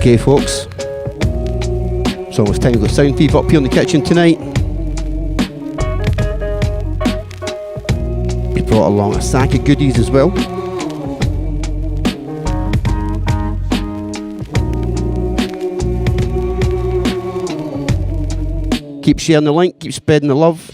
Okay, folks. It's almost time to go Soundthief up here in the kitchen tonight. He brought along a sack of goodies as well. Keep sharing the link, keep spreading the love.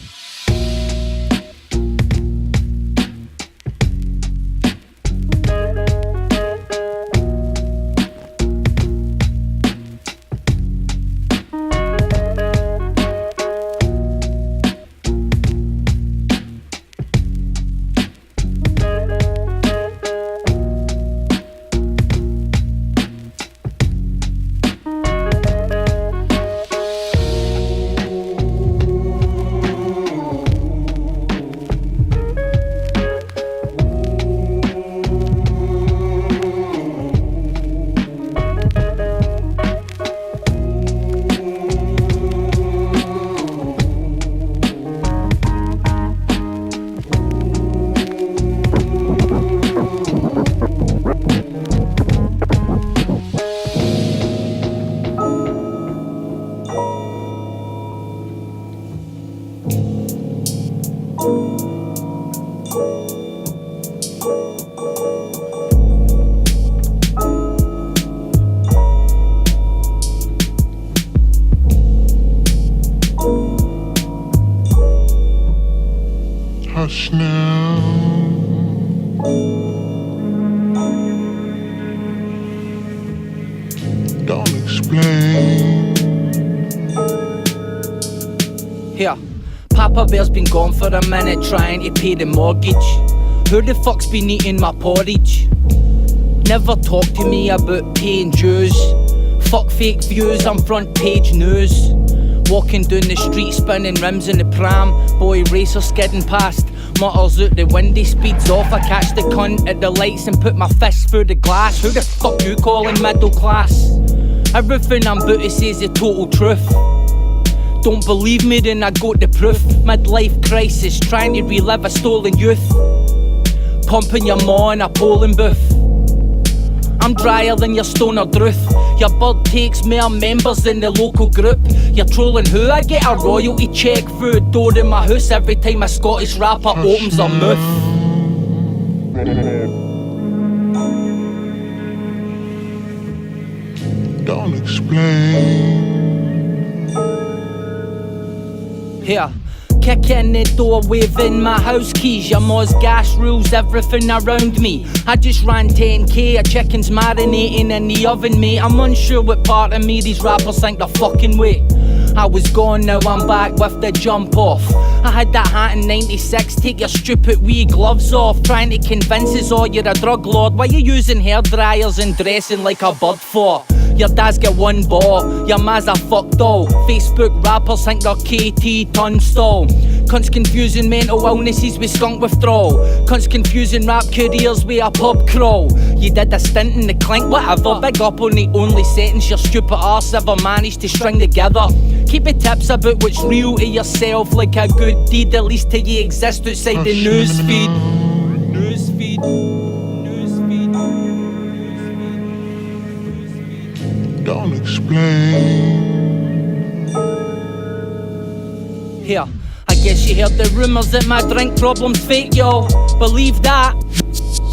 Hush now. Don't explain. Here, Papa Bear's been gone for a minute trying to pay the mortgage. Who the fuck's been eating my porridge? Never talk to me about paying dues. Fuck fake views, I'm front page news. Walking down the street, spinning rims in the pram. Boy racer skidding past, mutters out the window, speeds off. I catch the cunt at the lights and put my fist through the glass. Who the fuck you calling middle class? Everything I'm about to say is the total truth. Don't believe me, then I got the proof. Midlife crisis, trying to relive a stolen youth. Pumping your maw in a polling booth. I'm drier than your stoner druth. Your bird takes more members than the local group. You're trolling who? I get a royalty check through the door in my house every time a Scottish rapper opens their mouth. Don't explain. Here, kick in the door, waving my house keys. Your ma's gas rules everything around me. I just ran 10k, a chicken's marinating in the oven, mate. I'm unsure what part of me these rappers think they're fucking with. I was gone, now I'm back with the jump off. I had that hat in 96, take your stupid wee gloves off. Trying to convince us all you're a drug lord. Why you using hair dryers and dressing like a bird for? Your dad's got one ball, your ma's a fucked all. Facebook rappers think they're KT Tunstall. Cunts confusing mental illnesses with skunk withdrawal. Cunts confusing rap careers with a pub crawl. You did a stint in the clink, whatever. Big up on the only sentence your stupid arse ever managed to string together. Keep the tips about what's real to yourself, like a good deed, at least till you exist outside the newsfeed. Don't explain. Here, I guess you heard the rumours that my drink problem's fake, yo. Believe that,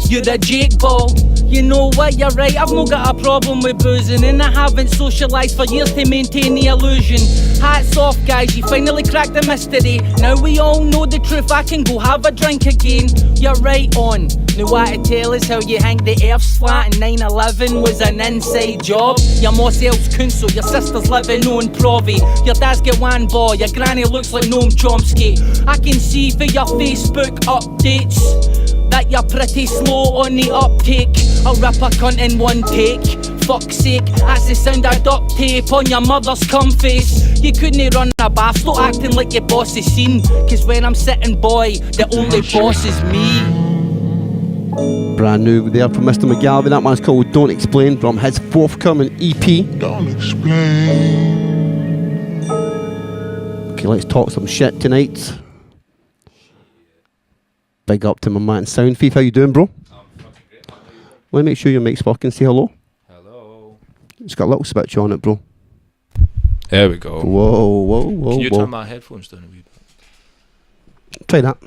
you're a Jake ball. You know what, you're right, I've not got a problem with boozing. And I haven't socialised for years to maintain the illusion. Hats off guys, you finally cracked the mystery. Now we all know the truth, I can go have a drink again. You're right on. Now what to tell us how you hang the earth's flat and 9/11 was an inside job. Your ma sells council, your sister's living on Provi. Your dad's got one boy, your granny looks like Noam Chomsky. I can see for your Facebook updates that you're pretty slow on the uptake. I'll rip a cunt in one take. Fuck's sake, that's the sound of duct tape on your mother's cum face. You couldn't run a bath, stop acting like your boss is seen. Cause when I'm sitting, boy, the only boss is me. Brand new there from Mr. McGarvey. That one's called Don't Explain from his forthcoming EP. Don't explain. Okay, let's talk some shit tonight. Big up to my man Soundthief. How you doing, bro? I'm fucking great. Let me make sure your mic's working. Say hello. Hello. It's got a little switch on it, bro. There we go. Whoa. Can you turn my headphones down a wee bit? Try that.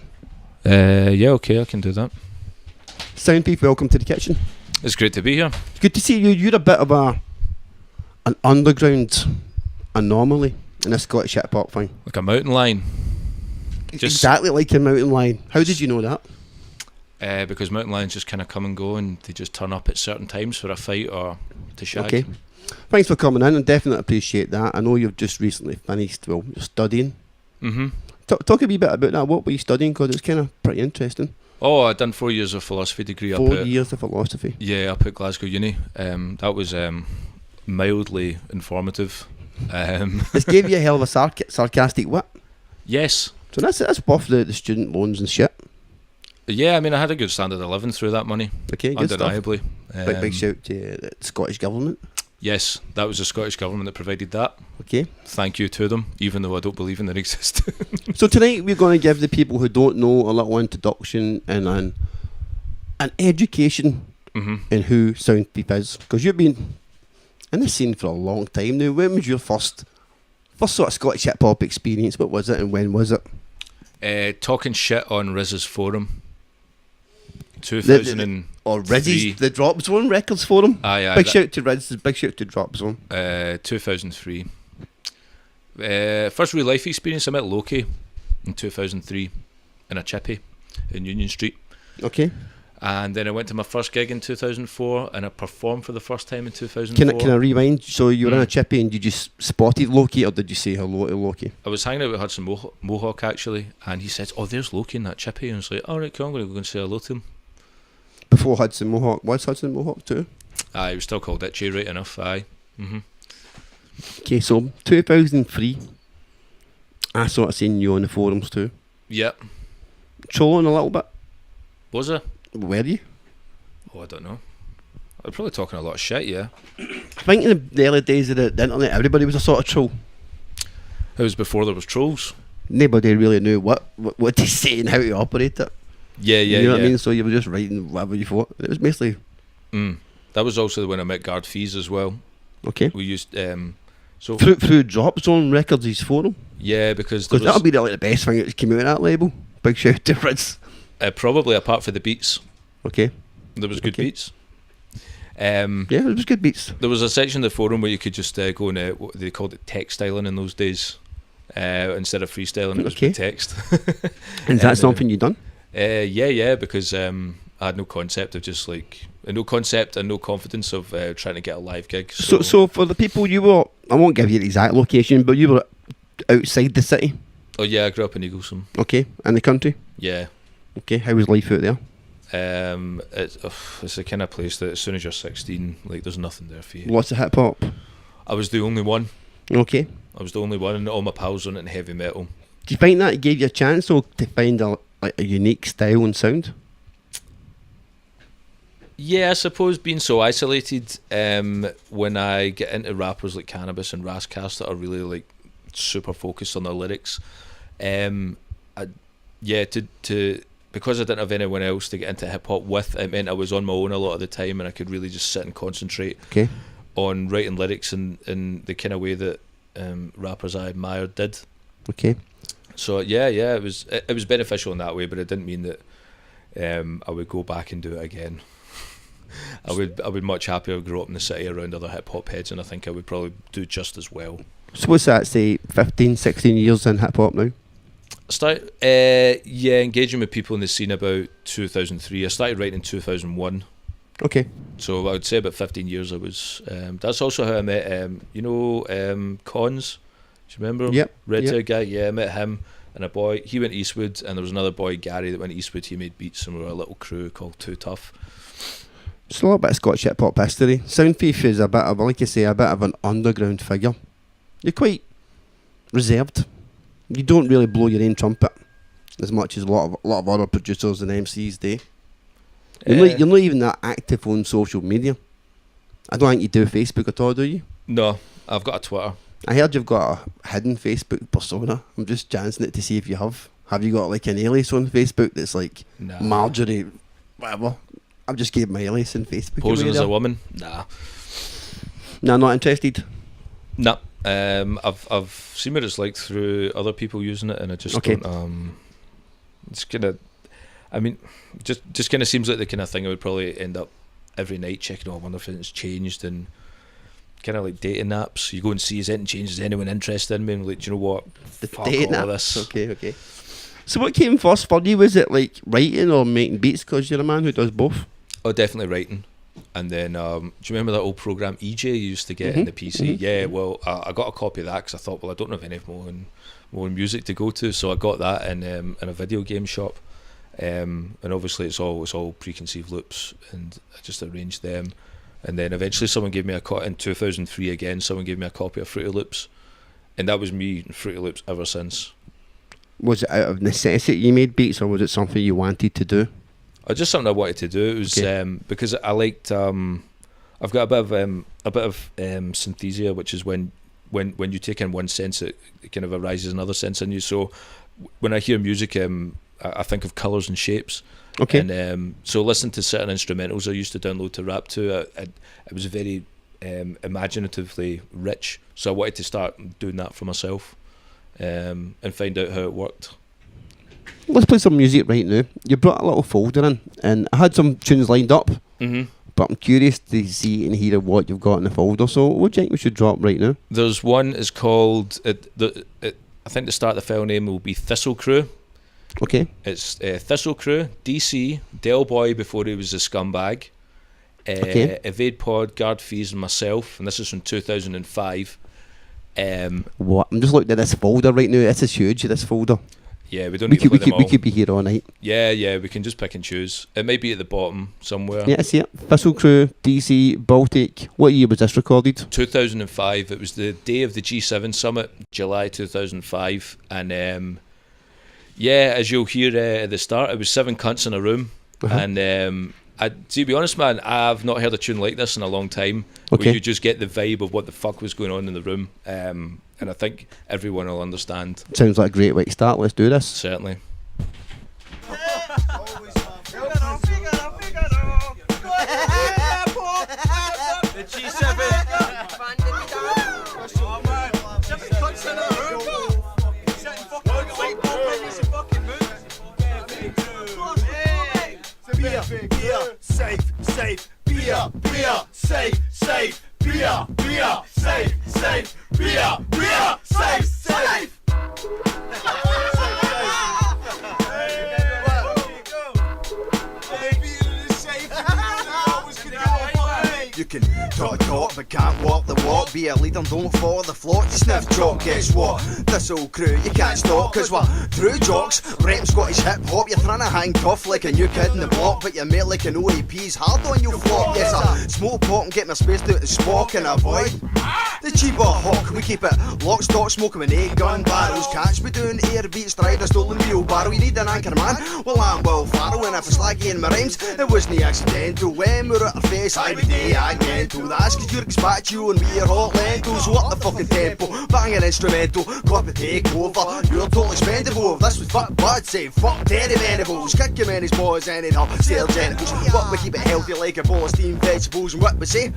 Yeah, okay, I can do that. Soundthief, welcome to the kitchen. It's great to be here. Good to see you. You're a bit of an underground anomaly in this Scottish hip hop thing. Like a mountain lion. Exactly like a mountain lion. How did you know that? Because mountain lions just kind of come and go, and they just turn up at certain times for a fight or to shag. Okay. Thanks for coming in, and definitely appreciate that. I know you've just recently finished, you're studying. Mm-hmm. Talk a wee bit about that. What were you studying? Because it's kind of pretty interesting. Oh, I'd done 4 years of philosophy degree. 4 years of philosophy. Yeah, up at Glasgow Uni. That was mildly informative. It's gave you a hell of a sarcastic wit. Yes. So that's worth the student loans and shit. Yeah, I mean, I had a good standard of living through that money. Okay, good undeniably. Stuff. Big shout to the Scottish Government. Yes, that was the Scottish Government that provided that. Okay. Thank you to them, even though I don't believe in their existence. So tonight we're going to give the people who don't know a little introduction and an education in who Soundthief is. Because you've been in this scene for a long time now. When was your first sort of Scottish hip hop experience? What was it and when was it? Talking shit on Riz's forum. 2003. Or Riz's, the Drop Zone Records Forum. Aye, big shout to Riz, big shout to Drop Zone. 2003. First real life experience, I met Loki in 2003 in a chippy in Union Street. Okay. And then I went to my first gig in 2004 and I performed for the first time in 2004. Can I rewind? So you were in a chippy and you just spotted Loki, or did you say hello to Loki? I was hanging out with Hudson Mohawk actually, and he said, "Oh, there's Loki in that chippy." And I was like, "Alright, cool, I'm going to go and say hello to him." Before Hudson Mohawk, was Hudson Mohawk too? Aye, he was still called Itchy, right enough, aye. Okay, so 2003, I sort of seen you on the forums too. Yep. Trolling a little bit. Was I? Were you? Oh, I don't know. I was probably talking a lot of shit, yeah. I think in the early days of the internet, everybody was a sort of troll. It was before there was trolls. Nobody really knew what to say and how to operate it. Yeah, you know what I mean? So you were just writing whatever you thought. It was basically... That was also when I met Gard Feez as well. Okay. We used... so through Drop Zone Records' forum? Yeah, because that would be the best thing that came out of that label. Big shout to Riz. Probably, apart from the beats. Okay. There was good beats. Yeah, it was good beats. There was a section of the forum where you could just go and what they called it textiling in those days. Instead of freestyling, it was with text. And is that something you done? Yeah, because I had no concept of just like no concept and no confidence of trying to get a live gig. So for the people you were, I won't give you the exact location, but you were outside the city. Oh yeah, I grew up in Eaglesham. Okay, in the country. Yeah. Okay, how was life out there? It's the kind of place that as soon as you're 16, like there's nothing there for you. Lots of hip hop. I was the only one. Okay. I was the only one, and all my pals on it in heavy metal. Do you find that it gave you a chance though to find a unique style and sound? Yeah, I suppose being so isolated, when I get into rappers like Cannabis and Rascast that are really like super focused on their lyrics, because I didn't have anyone else to get into hip hop with, it meant I was on my own a lot of the time, and I could really just sit and concentrate on writing lyrics in the kind of way that rappers I admired did. Okay. So yeah, it was beneficial in that way, but it didn't mean that I would go back and do it again. I would much happier grow up in the city around other hip hop heads, and I think I would probably do just as well. So what's that, say 15, 16 years in hip hop now? I started engaging with people in the scene about 2003. I started writing in 2001. Okay. So I would say about 15 years I was. That's also how I met, Cons. Do you remember him? Yep. Red Tail guy? Yeah, I met him and a boy. He went to Eastwood, and there was another boy, Gary, that went to Eastwood. He made beats, and we were a little crew called Too Tough. Just a little bit of Scottish hip hop history. Soundthief is a bit of, like you say, a bit of an underground figure. You're quite reserved. You don't really blow your own trumpet as much as a lot of other producers and MCs do. You're not even that active on social media. I don't think you do Facebook at all, do you? No, I've got a Twitter. I heard you've got a hidden Facebook persona. I'm just chancing it to see if you have. Have you got like an alias on Facebook that's like Marjorie, whatever? I've just gave my alias on Facebook. Posing as a woman? Nah. Nah, not interested. No, I've seen what it's like through other people using it, and I just don't. It's kind of, I mean, just kind of seems like the kind of thing I would probably end up every night checking. Oh, I wonder if it's changed, and kind of like dating apps. You go and see, has anything changed? Is anyone interested in me? And like, do you know what? Fuck dating all apps. this. Okay. So what came first for you? Was it like writing or making beats? Because you're a man who does both. Oh, definitely writing. And then, do you remember that old program EJ you used to get in the PC? Yeah, well, I got a copy of that because I thought, well, I don't have any more music to go to, so I got that in a video game shop. And obviously it's all preconceived loops, and I just arranged them. And then eventually someone gave me in 2003 again, someone gave me a copy of Fruity Loops, and that was me in Fruity Loops ever since. Was it out of necessity you made beats, or was it something you wanted to do? Just something I wanted to do. It was because I liked. I've got a bit of synesthesia, which is when you take in one sense, it kind of arises another sense in you. So when I hear music, I think of colours and shapes. Okay. And so listening to certain instrumentals I used to download to rap to, it was very imaginatively rich. So I wanted to start doing that for myself, and find out how it worked. Let's play some music right now. You brought a little folder in, and I had some tunes lined up, but I'm curious to see and hear what you've got in the folder. So what do you think we should drop right now? There's one, it's called, I think the start of the file name will be Thistle Crew. Okay. It's Thistle Crew, DC, Del Boy before he was a scumbag, Evade Pod, Gard Feez and myself, and this is from 2005. What? I'm just looking at this folder right now. This is huge, this folder. Yeah, we don't need to play them all. We could be here all night. Yeah, we can just pick and choose. It might be at the bottom somewhere. Yeah, I see it. Thistle Crew, DC, Baltic. What year was this recorded? 2005. It was the day of the G7 summit, July 2005. And as you'll hear at the start, it was 7 cunts in a room. And to be honest, man, I've not heard a tune like this in a long time. Okay. Where you just get the vibe of what the fuck was going on in the room. And I think everyone will understand. Sounds like a great way to start. Let's do this. Certainly. The G7. Beer, safe, beer, safe, beer, safe, beer, safe. You can talk, but can't walk the walk. Be a leader, don't follow the flock. Sniff jock, guess what? Thistle Crew, you can't stop, cause we're true jocks. Rep Scottish hip hop, you're trying to hang tough like a new kid in the block, but you're made like an OAP's hard on your flock. Yes, I smoke pot and get my space out the spock and avoid the cheaper hawk. We keep it lock, stock, smoking with 8 gun barrels. Catch me doing air beats, stride a stolen wheelbarrow. You need an anchor man? Well, I'm Will Farrell, and if it's laggy in my rhymes, it wasn't accidental. When we're at our face, every day I gentle. That's cause you're expatriate and we're hot lentils. What the fucking tempo, banging instrumental, copy take over. You're totally expendable. If this was fuck blood, say fuck Terry Venables. Kick him in his paws and it up, stale genitals. But we keep it healthy like a bowl of steamed vegetables. And what we say,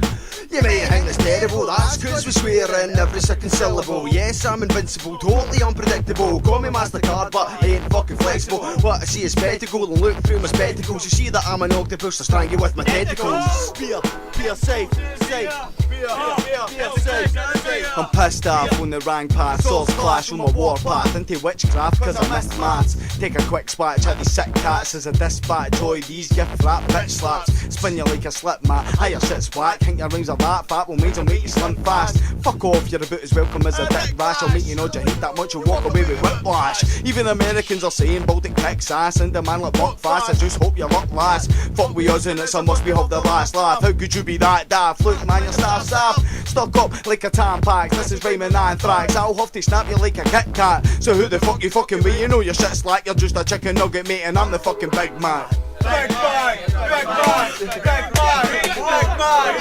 you may think that's terrible. That's cause we swear in every second syllable. Yes, I'm invincible, totally unpredictable. Call me MasterCard, but I ain't fucking flexible. What I see is spectacle and look through my spectacles. You see that I'm an octopus, I strangle with my tentacles. Beer safe, safe. I'm pissed off when they rang past. Swords clash on my warpath into witchcraft cause I missed maths. Take a quick splash at these sick cats as I dispatch joy these gift rap bitch slaps. Spin you like a slip mat, higher shit's whack. Think your rhymes are that fat, well made will make you slim fast. Fuck off, you're about as welcome as a dick rash. I'll make you nod your head that much you'll walk away with whiplash. Even Americans are saying Baltic kicks ass and a man like buck fast. I just hope your luck lasts. Fuck with us and it's a must be hope the last laugh. How could you be that daft? Look man, your staff's soft. Stuck up like a tampax, this is rhyming anthrax. I'll have to snap you like a Kit Kat. So who the fuck you fucking be? You know your shit's slack, you're just a chicken nugget mate and I'm the fucking big man. Big man, big man, big man, big man.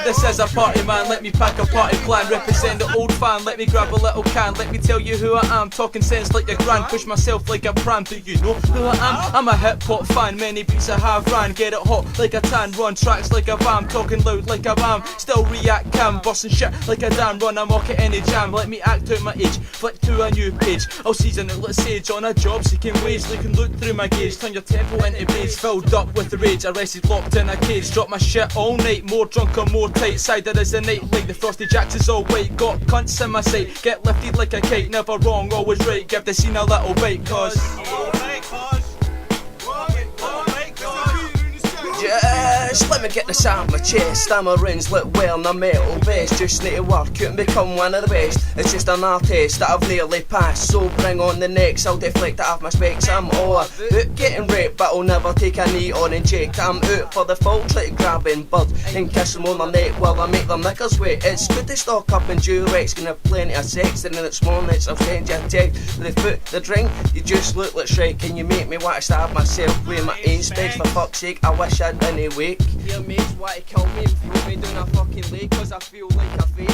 This Cause a party man, let me pack a party plan. Represent the old fan, let me grab a little can. Let me tell you who I am, talking sense like a grand. Push myself like a pram, do you know who I am? I'm a hip hop fan, many beats I have ran. Get it hot like a tan, run tracks like a vam. Talking loud like a bam, still react cam. Busting shit like a damn run, I'm mock at any jam. Let me act out my age, flick to a new page. I'll season it, let's sage on a job seeking wage. Looking look through my gauge, turn your tempo into rage. Filled up with the rage, arrested locked in a cage. Drop my shit all night, more drunk or more tight. Cider is the night, like the frosty jacks is all white. Got cunts in my sight, get lifted like a kite. Never wrong, always right, give the scene a little bite. Cause yes, let me get this out of my chest. Stammering's lit well in a metal vest. Just need to work out and become one of the best. It's just an artist that I've nearly passed. So bring on the next, I'll deflect it off my specs. I'm all out getting raped, but I'll never take a knee or inject. I'm out for the full, try to grab in bud and kiss them on the neck while I make them knickers wet. It's good to stock up in Durex, gonna have plenty of sex. And then it's more nights I'll send you a text. With the foot, the drink, you just look like Shrek. Can you make me want to stab myself with my inst? For fuck's sake, I wish I didn't wake. Your mates want to kill me and throw me down a fucking lake. Cause I feel like a fake.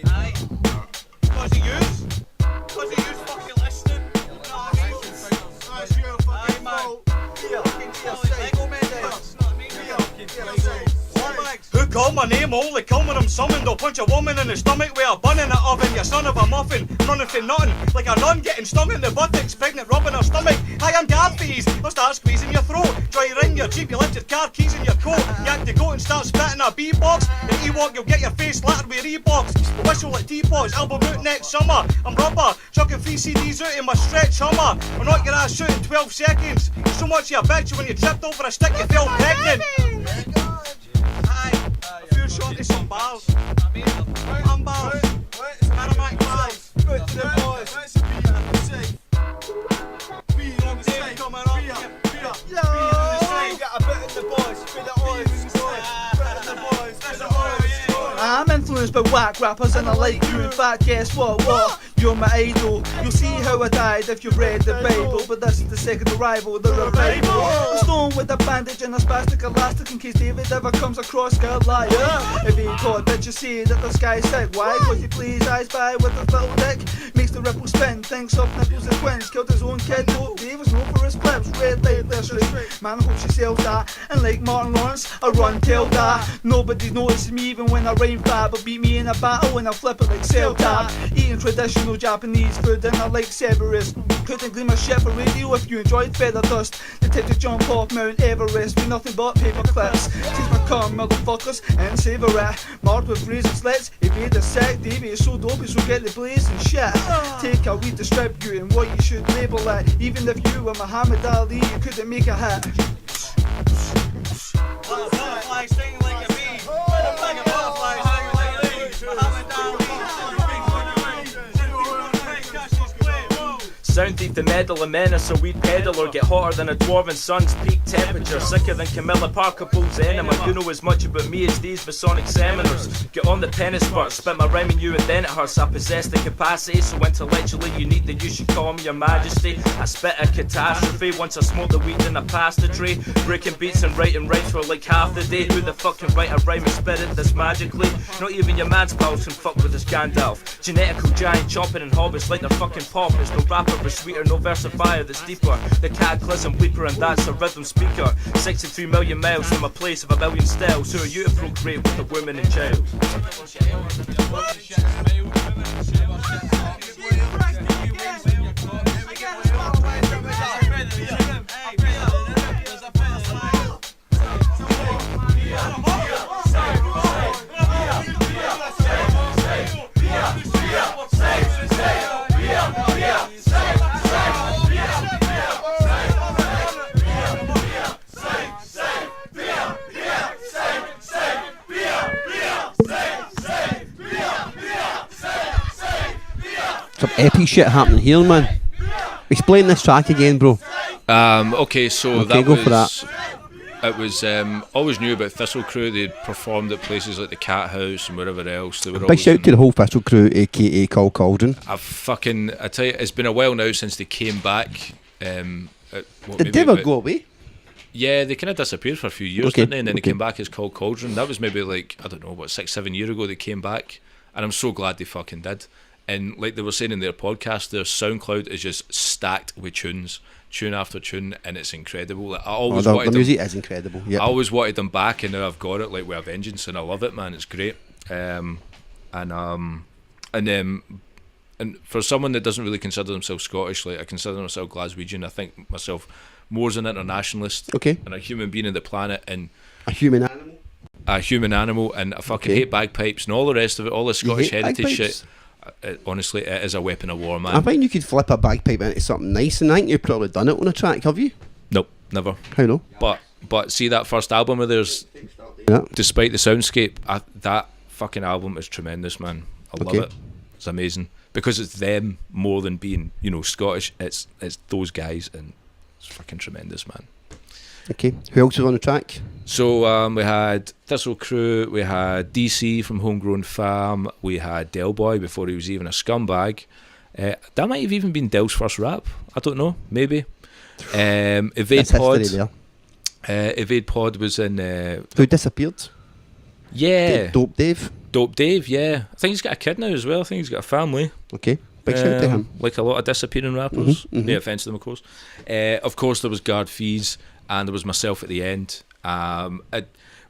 Aye. Cause of yous? Cause of yous fucking listening? That's your fucking fault. Who called my name? Only call when I'm summoned. I'll punch a woman in the stomach with a bun in the oven. You son of a muffin, running for nothing. Like a nun getting stung in the buttocks, pregnant rubbing her stomach. Hi, I'm Gard Feez. I'll start squeezing your throat. Dry ring your cheap, you lift your car keys in your coat. You have to go and start spitting a beatbox. If you walk, you'll get your face lattered with Reeboks. Whistle like teapots, album out next summer. I'm rubber, chucking 3 CDs out in my stretch Hummer. I'll knock your ass out in 12 seconds. So much you bet you when you tripped over a stick you fell pregnant. A few shorty some bars. I'm bars. Paramac bars. Good to the boys. Be on the stage. Coming on. Yo. Get a bit in the boys. Be the boys. Bit in the boys. That's the boys. I'm influenced by whack rappers and I like you. In fact, guess what? You're my idol. You'll see how I died if you've read the Bible. But this is the second arrival, the revival. A stone with a bandage and a spastic elastic in case David ever comes across Goliath. If he caught, bet you see that the sky's sick. Why? Cause he plays eyes by with a little dick. Makes the ripple spin, thinks of nipples and twins. Killed his own kid, no, Dave was known for his clips. Red light, this right. Man, I hope she sells that. And like Martin Lawrence, I run till that. Nobody notices me even when I rhyme bad. But beat me in a battle and I flip it like cell tap. Eating traditional Japanese food and I like Cerberus. Couldn't clean my shit for radio if you enjoyed feather dust. The type to jump off Mount Everest with nothing but paper clips. Teach my cum, motherfuckers, and savour it. Marked with razor slits, evade the sack. Davey is so dopey, so get the blaze and shit. Take a redistribute and what you should label it. Even if you were Muhammad Ali, you couldn't make a hit. Butterflies sing like a bee. Butterflies sing like a bee. Muhammad Ali. Soundthief, the medal, a menace, a weed peddler. Get hotter than a dwarven sun's peak temperature. Sicker than Camilla Parker Bowles' enema. You know as much about me as these Masonic seminars. Get on the pen and spurt, spit my rhyme in you and then it hurts. I possess the capacity, so intellectually unique that you should call me your majesty. I spit a catastrophe once I smoke the weed and I pass the tree. Breaking beats and writing rhymes for like half the day. Who the fuck can write a rhyme and spit it this magically? Not even your man's pals can fuck with this Gandalf. Genetical giant chomping and hobbits like they're fucking paupers. No rapper was sweeter, no versifier that's deeper. The cataclysm weeper and that's a rhythm speaker. 63 million miles from a place of a million styles. Who are you to procreate with a woman and child? Some epic shit happening here, man. Explain this track again, bro. Okay, so Okay, that go was... for that. It was always knew about Thistle crew. They'd performed at places like the Cat House and wherever else. They were Big shout to the whole Thistle crew, aka Cauldron. I tell you, it's been a while now since they came back. Did they ever go away? Yeah, they kind of disappeared for a few years, Okay, didn't they? And then they okay. came back as called Cauldron. That was maybe like, I don't know, what, 6-7 years ago they came back. And I'm so glad they fucking did. And like they were saying in their podcast, their SoundCloud is just stacked with tunes, tune after tune, and it's incredible. Like, I always The wanted music is incredible. them, Yeah. I always wanted them back, and now I've got it like with a vengeance, and I love it, man. It's great. And for someone that doesn't really consider themselves Scottish, like I consider myself Glaswegian. I think myself more as an internationalist Okay. and a human being on the planet, and A human animal. a human animal, and I fucking Okay. hate bagpipes and all the rest of it, all the Scottish hate heritage bagpipes? shit. Honestly, it is a weapon of war, man. I find you could flip a bagpipe into something nice, and I think you've probably done it on a track, have you? Nope, never. How no? But see that first album of theirs, Yeah. despite the soundscape, that fucking album is tremendous, man. I love Okay. it. It's amazing because it's them more than being, Scottish. It's those guys, and it's fucking tremendous, man. Okay. Who else was on the track? So we had Thistle Crew, we had DC from Homegrown Farm, we had Del Boy before he was even a scumbag. That might have even been Del's first rap. I don't know, maybe. Evade That's Pod. history there. Evade Pod was in. Who disappeared? Yeah, Dope Dave. Dope Dave. Yeah, I think he's got a kid now as well. I think he's got a family. Okay. Big shout to him. Like a lot of disappearing rappers. Mhm, mhm. No offense to them, of course. Of course, there was Gard Feez, and there was myself at the end.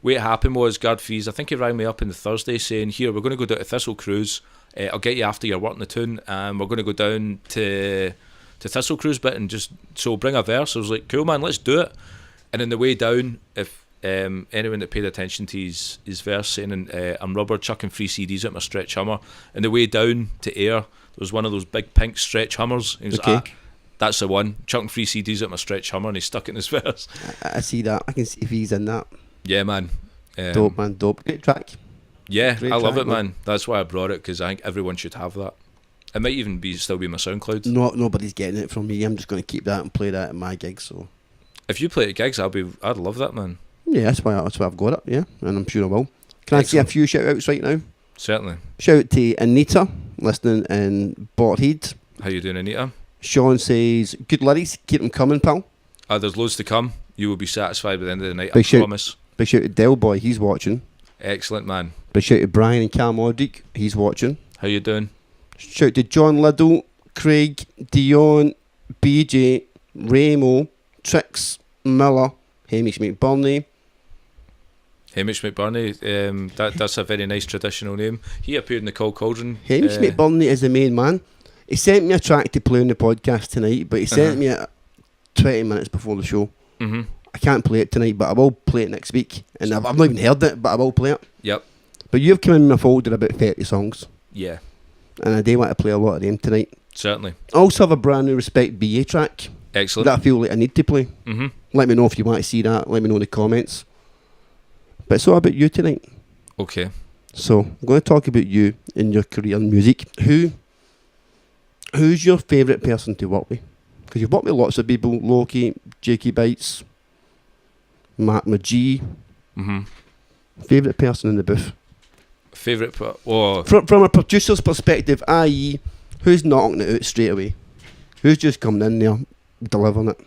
What happened was Gard Feez, I think he rang me up on the Thursday saying, "Here, we're going to go down to Thistle Cruise. I'll get you after your work in the tune, and we're going to go down to Thistle Cruise bit and just so bring a verse." I was like, "Cool, man, let's do it." And on the way down, if anyone that paid attention to his verse saying, "I'm rubber chucking 3 CDs at my stretch Hummer," and the way down to Ayr, there was one of those big pink stretch Hummers. He was Okay. like, "That's the one, chucking 3 CDs at my stretch Hummer," and he stuck it in his verse. I see that. I can see if he's in that. Yeah, man. Dope, man. Dope. Great track. Yeah, Great I love track, it, man. That's why I brought it, because I think everyone should have that. It might even still be my SoundCloud. Nobody's getting it from me. I'm just going to keep that and play that at my gigs. So If you play at gigs, I'd love that, man. yeah, that's why I've got it. Yeah, and I'm sure I will. Can I see a Excellent. few shout outs right now? Certainly. Shout out to Anita listening in Botthead. How you doing, Anita? Sean says, "Good lyrics, keep them coming, pal." There's loads to come. You will be satisfied by the end of the night, I Big shout. promise. Big shout to Del Boy, he's watching. Excellent, man. Big shout to Brian and Cam Odrick, he's watching. How you doing? Shout to John Liddell, Craig, Dion, BJ, Ramo, Trix, Miller, Hamish McBurney. Hamish McBurney. That's a very nice traditional name. He appeared in the Cauldron. Hamish McBurney is the main man. He sent me a track to play on the podcast tonight, but he sent me it 20 minutes before the show. Mm-hmm. I can't play it tonight, but I will play it next week. And I've not even heard it, but I will play it. Yep. But you've come in my folder about 30 songs, Yeah. and I do want to play a lot of them tonight. Certainly. I also have a brand new Respek Ba track Excellent. that I feel like I need to play. Mm-hmm. Let me know if you want to see that. Let me know in the comments. But it's all about you tonight. Okay. So I'm going to talk about you in your career in music. Who's your favourite person to work with? Because you've worked with lots of people. Loki, Jakeybytez, Matt McGee. Mm-hmm. Favourite person in the booth? Favourite part? Oh, From a producer's perspective, i.e., who's knocking it out straight away? Who's just coming in there, delivering it?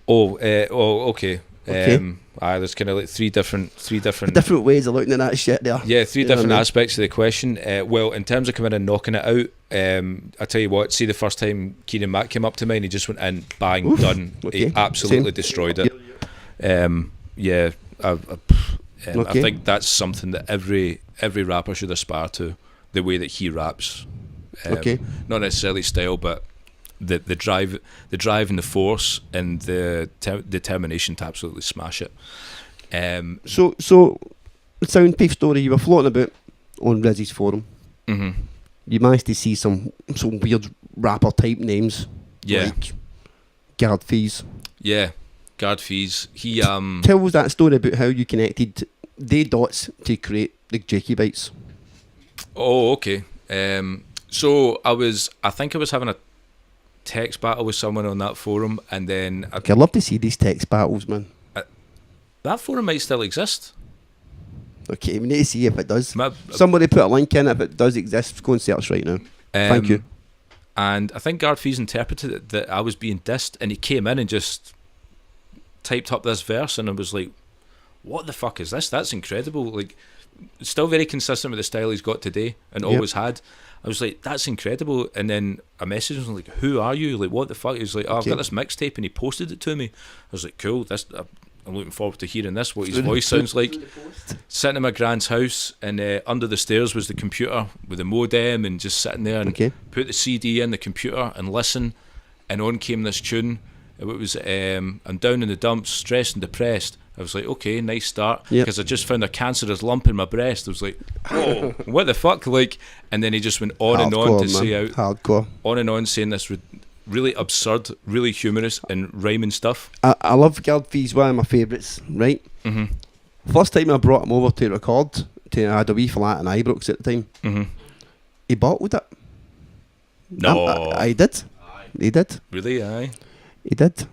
okay. Okay. There's kind of like three different Different ways of looking at that shit there. Yeah, three You know what different I mean? aspects of the question. Well, in terms of coming in and knocking it out, I tell you what, see the first time Keenan Mac came up to me and he just went in, bang, Oof, done. okay. He absolutely Same. destroyed it. Yeah, I Okay. think that's something that every rapper should aspire to, the way that he raps. Okay. Not necessarily style, but the drive and the force and the determination to absolutely smash it. So the Soundthief story you were floating about on Rizzy's forum. Mhm. You managed to see some weird rapper type names. Yeah. Like Gard Feez. Yeah, Gard Feez. He Tell us that story about how you connected the dots to create the Jakeybytez. Oh, okay. So I think I was having a text battle with someone on that forum, and then Okay, I'd love to see these text battles, man. that forum might still exist. Okay, we need to see if it does. My- Somebody put a link in if it does exist. Go and search right now. Thank you. And I think Gard Feez interpreted it that I was being dissed, and he came in and just typed up this verse, and I was like, what the fuck is this? That's incredible. Like, it's still very consistent with the style he's got today and always had. I was like, that's incredible. And then I messaged him like, who are you? Like, what the fuck? He was like, oh, I've got this mixtape, and he posted it to me. I was like, cool. I'm looking forward to hearing this, what his voice sounds like. Sitting in my grand's house, and under the stairs was the computer with the modem, and just sitting there and put the CD in the computer and listen, and on came this tune. It was I'm down in the dumps, stressed and depressed. I was like, okay, nice start, because I just found a cancerous lump in my breast. I was like, oh, what the fuck, like. And then he just went on and on to say out, hardcore, on and on, saying this really absurd, really humorous and rhyming stuff. I love Gard Feez, one of my favourites, right? First time I brought him over to record, I had a wee flat in Ibrox at the time. He bottled it. No, I did. He did. Really? Aye. He did.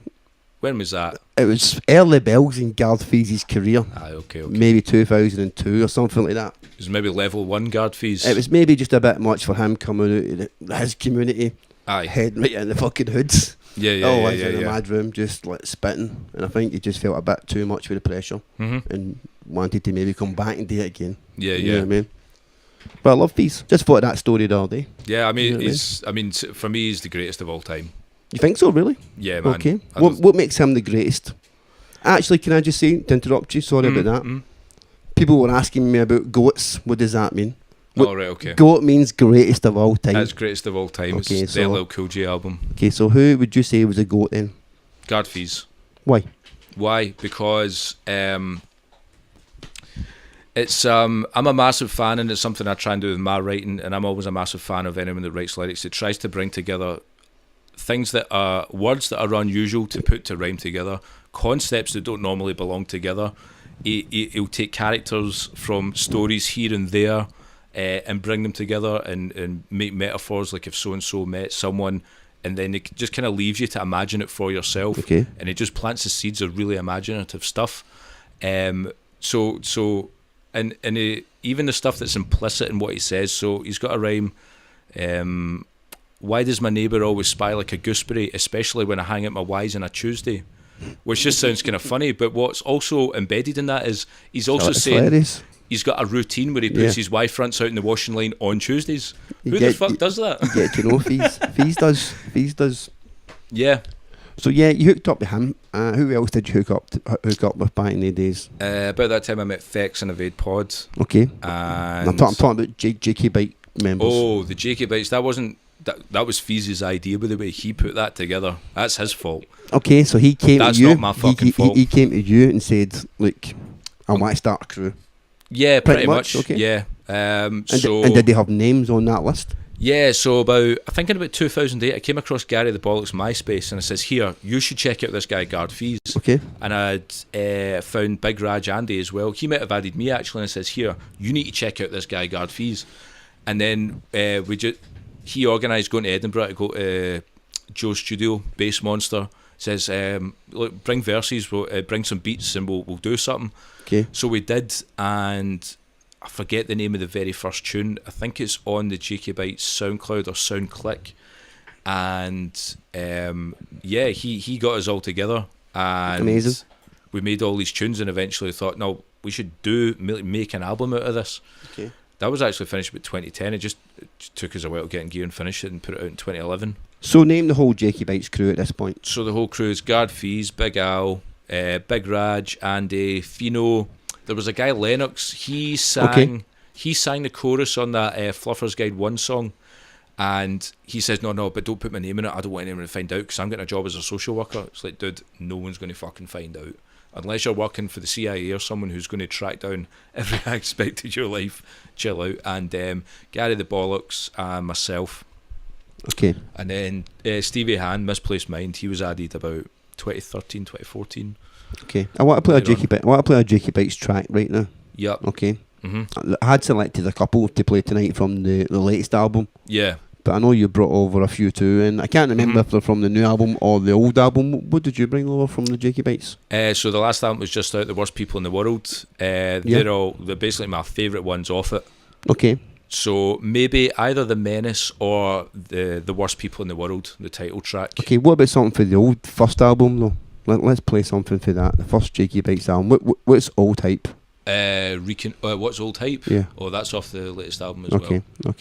When was that? It was early bells in Gard Feez's career. Aye, okay. Maybe 2002 or something like that. It was maybe level 1 Gard Feez. It was maybe just a bit much for him coming out of his community. Aye. Heading right in the fucking hoods. In a mad room, just like spitting. And I think he just felt a bit too much with the pressure and wanted to maybe come back and do it again. You know what I mean? But I love Feez. Just thought of that story the other day. Yeah, I mean, you know I mean, for me, he's the greatest of all time. You think so, really? Yeah, man. Okay. What makes him the greatest? Actually, can I just say, to interrupt you, sorry about that. People were asking me about goats. What does that mean? Right, okay. Goat means greatest of all time. That's greatest of all time. Okay, it's the LL Cool J album. Okay, so who would you say was a goat then? Gard Feez. Why? Why? Because it's I'm a massive fan, and it's something I try and do with my writing, and I'm always a massive fan of anyone that writes lyrics. It tries to bring together things that are words that are unusual to put to rhyme together, concepts that don't normally belong together. He'll take characters from stories here and there and bring them together and make metaphors, like if so and so met someone, and then it just kind of leaves you to imagine it for yourself. Okay. And it just plants the seeds of really imaginative stuff. Even the stuff that's implicit in what he says. So he's got a rhyme. Why does my neighbour always spy like a gooseberry, especially when I hang out my Ys on a Tuesday? Which just sounds kind of funny, but what's also embedded in that is he's also saying hilarious. He's got a routine where he puts his Y fronts out in the washing line on Tuesdays. Who the fuck does that? You get to know Feez. Feez does. Yeah. So yeah, you hooked up with him. Who else did you hook up with back in the days? About that time I met Fex and Evade Pod. Okay. And I'm talking about Jakeybytez members. Oh, the Jakeybytez. That was Feez's idea, by the way. He put that together. That's his fault. Okay, so he came That's to you. Not my fucking fault. He came to you and said, "Look, I want to start a crew." Yeah, pretty much. Okay. Yeah. And did they have names on that list? Yeah, so I think in about 2008, I came across Gary the Bollocks MySpace, and it says, here, you should check out this guy, Gard Feez. Okay. And I'd found Big Raj Andy as well. He might have added me, actually, and it says, here, you need to check out this guy, Gard Feez. And then he organised going to Edinburgh to go to Joe's studio, Bass Monster. Says, look, bring verses, bring some beats, and we'll do something. Okay. So we did, and I forget the name of the very first tune. I think it's on the Jakeybytez SoundCloud or SoundClick. And he got us all together. And amazing. We made all these tunes, and eventually thought, no, we should make an album out of this. Okay. That was actually finished about 2010. It just took us a while to get in gear and finish it and put it out in 2011. So name the whole Jakeybytez crew at this point. So the whole crew is Gard Feez, Big Al, Big Raj, Andy, Fino. There was a guy, Lennox. He sang the chorus on that Fluffer's Guide 1 song. And he says, no, but don't put my name in it. I don't want anyone to find out because I'm getting a job as a social worker. It's like, dude, no one's going to fucking find out. Unless you're working for the CIA or someone who's going to track down every aspect of your life, chill out. And Gary the Bollocks and myself. Okay. And then Stevie Hand, Misplaced Mind, he was added about 2013, 2014. Okay. I want to play a Jakeybytez track right now. Yep. Okay. I had selected a couple to play tonight from the latest album. Yeah. But I know you brought over a few too, and I can't remember if they're from the new album or the old album. What did you bring over from the Jakeybytez? So the last album was just out, The Worst People in the World. They're basically my favourite ones off it. Okay. So maybe either the Menace or the Worst People in the World, the title track. Okay, what about something for the old first album though? Let's play something for that. The first Jakeybytez album. What's Old Hype? What's Old Hype? Yeah. Oh, that's off the latest album as Okay. well.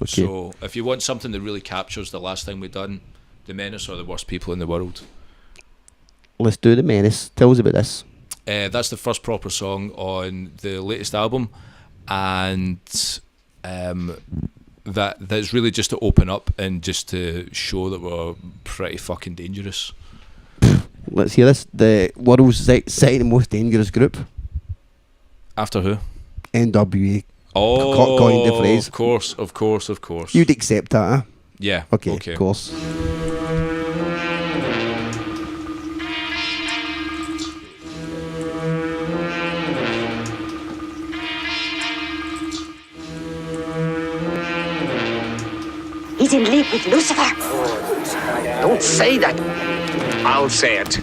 So if you want something that really captures the last thing we've done, the Menace are the worst people in the world. Let's do the Menace. Tell us about this. That's the first proper song on the latest album, and that's really just to open up and just to show that we're pretty fucking dangerous. Let's hear this. The world's second most dangerous group. After who? NWA. Oh, coined the phrase. Of course. You'd accept that, huh? Yeah. Okay. Of course. He's in league with Lucifer. Don't say that. I'll say it.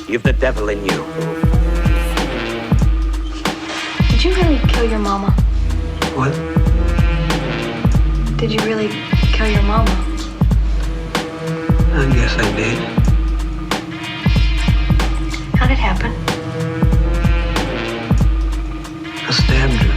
You've the devil in you. Did you really kill your mama? What? Did you really kill your mama? I guess I did. How'd it happen? I stabbed her.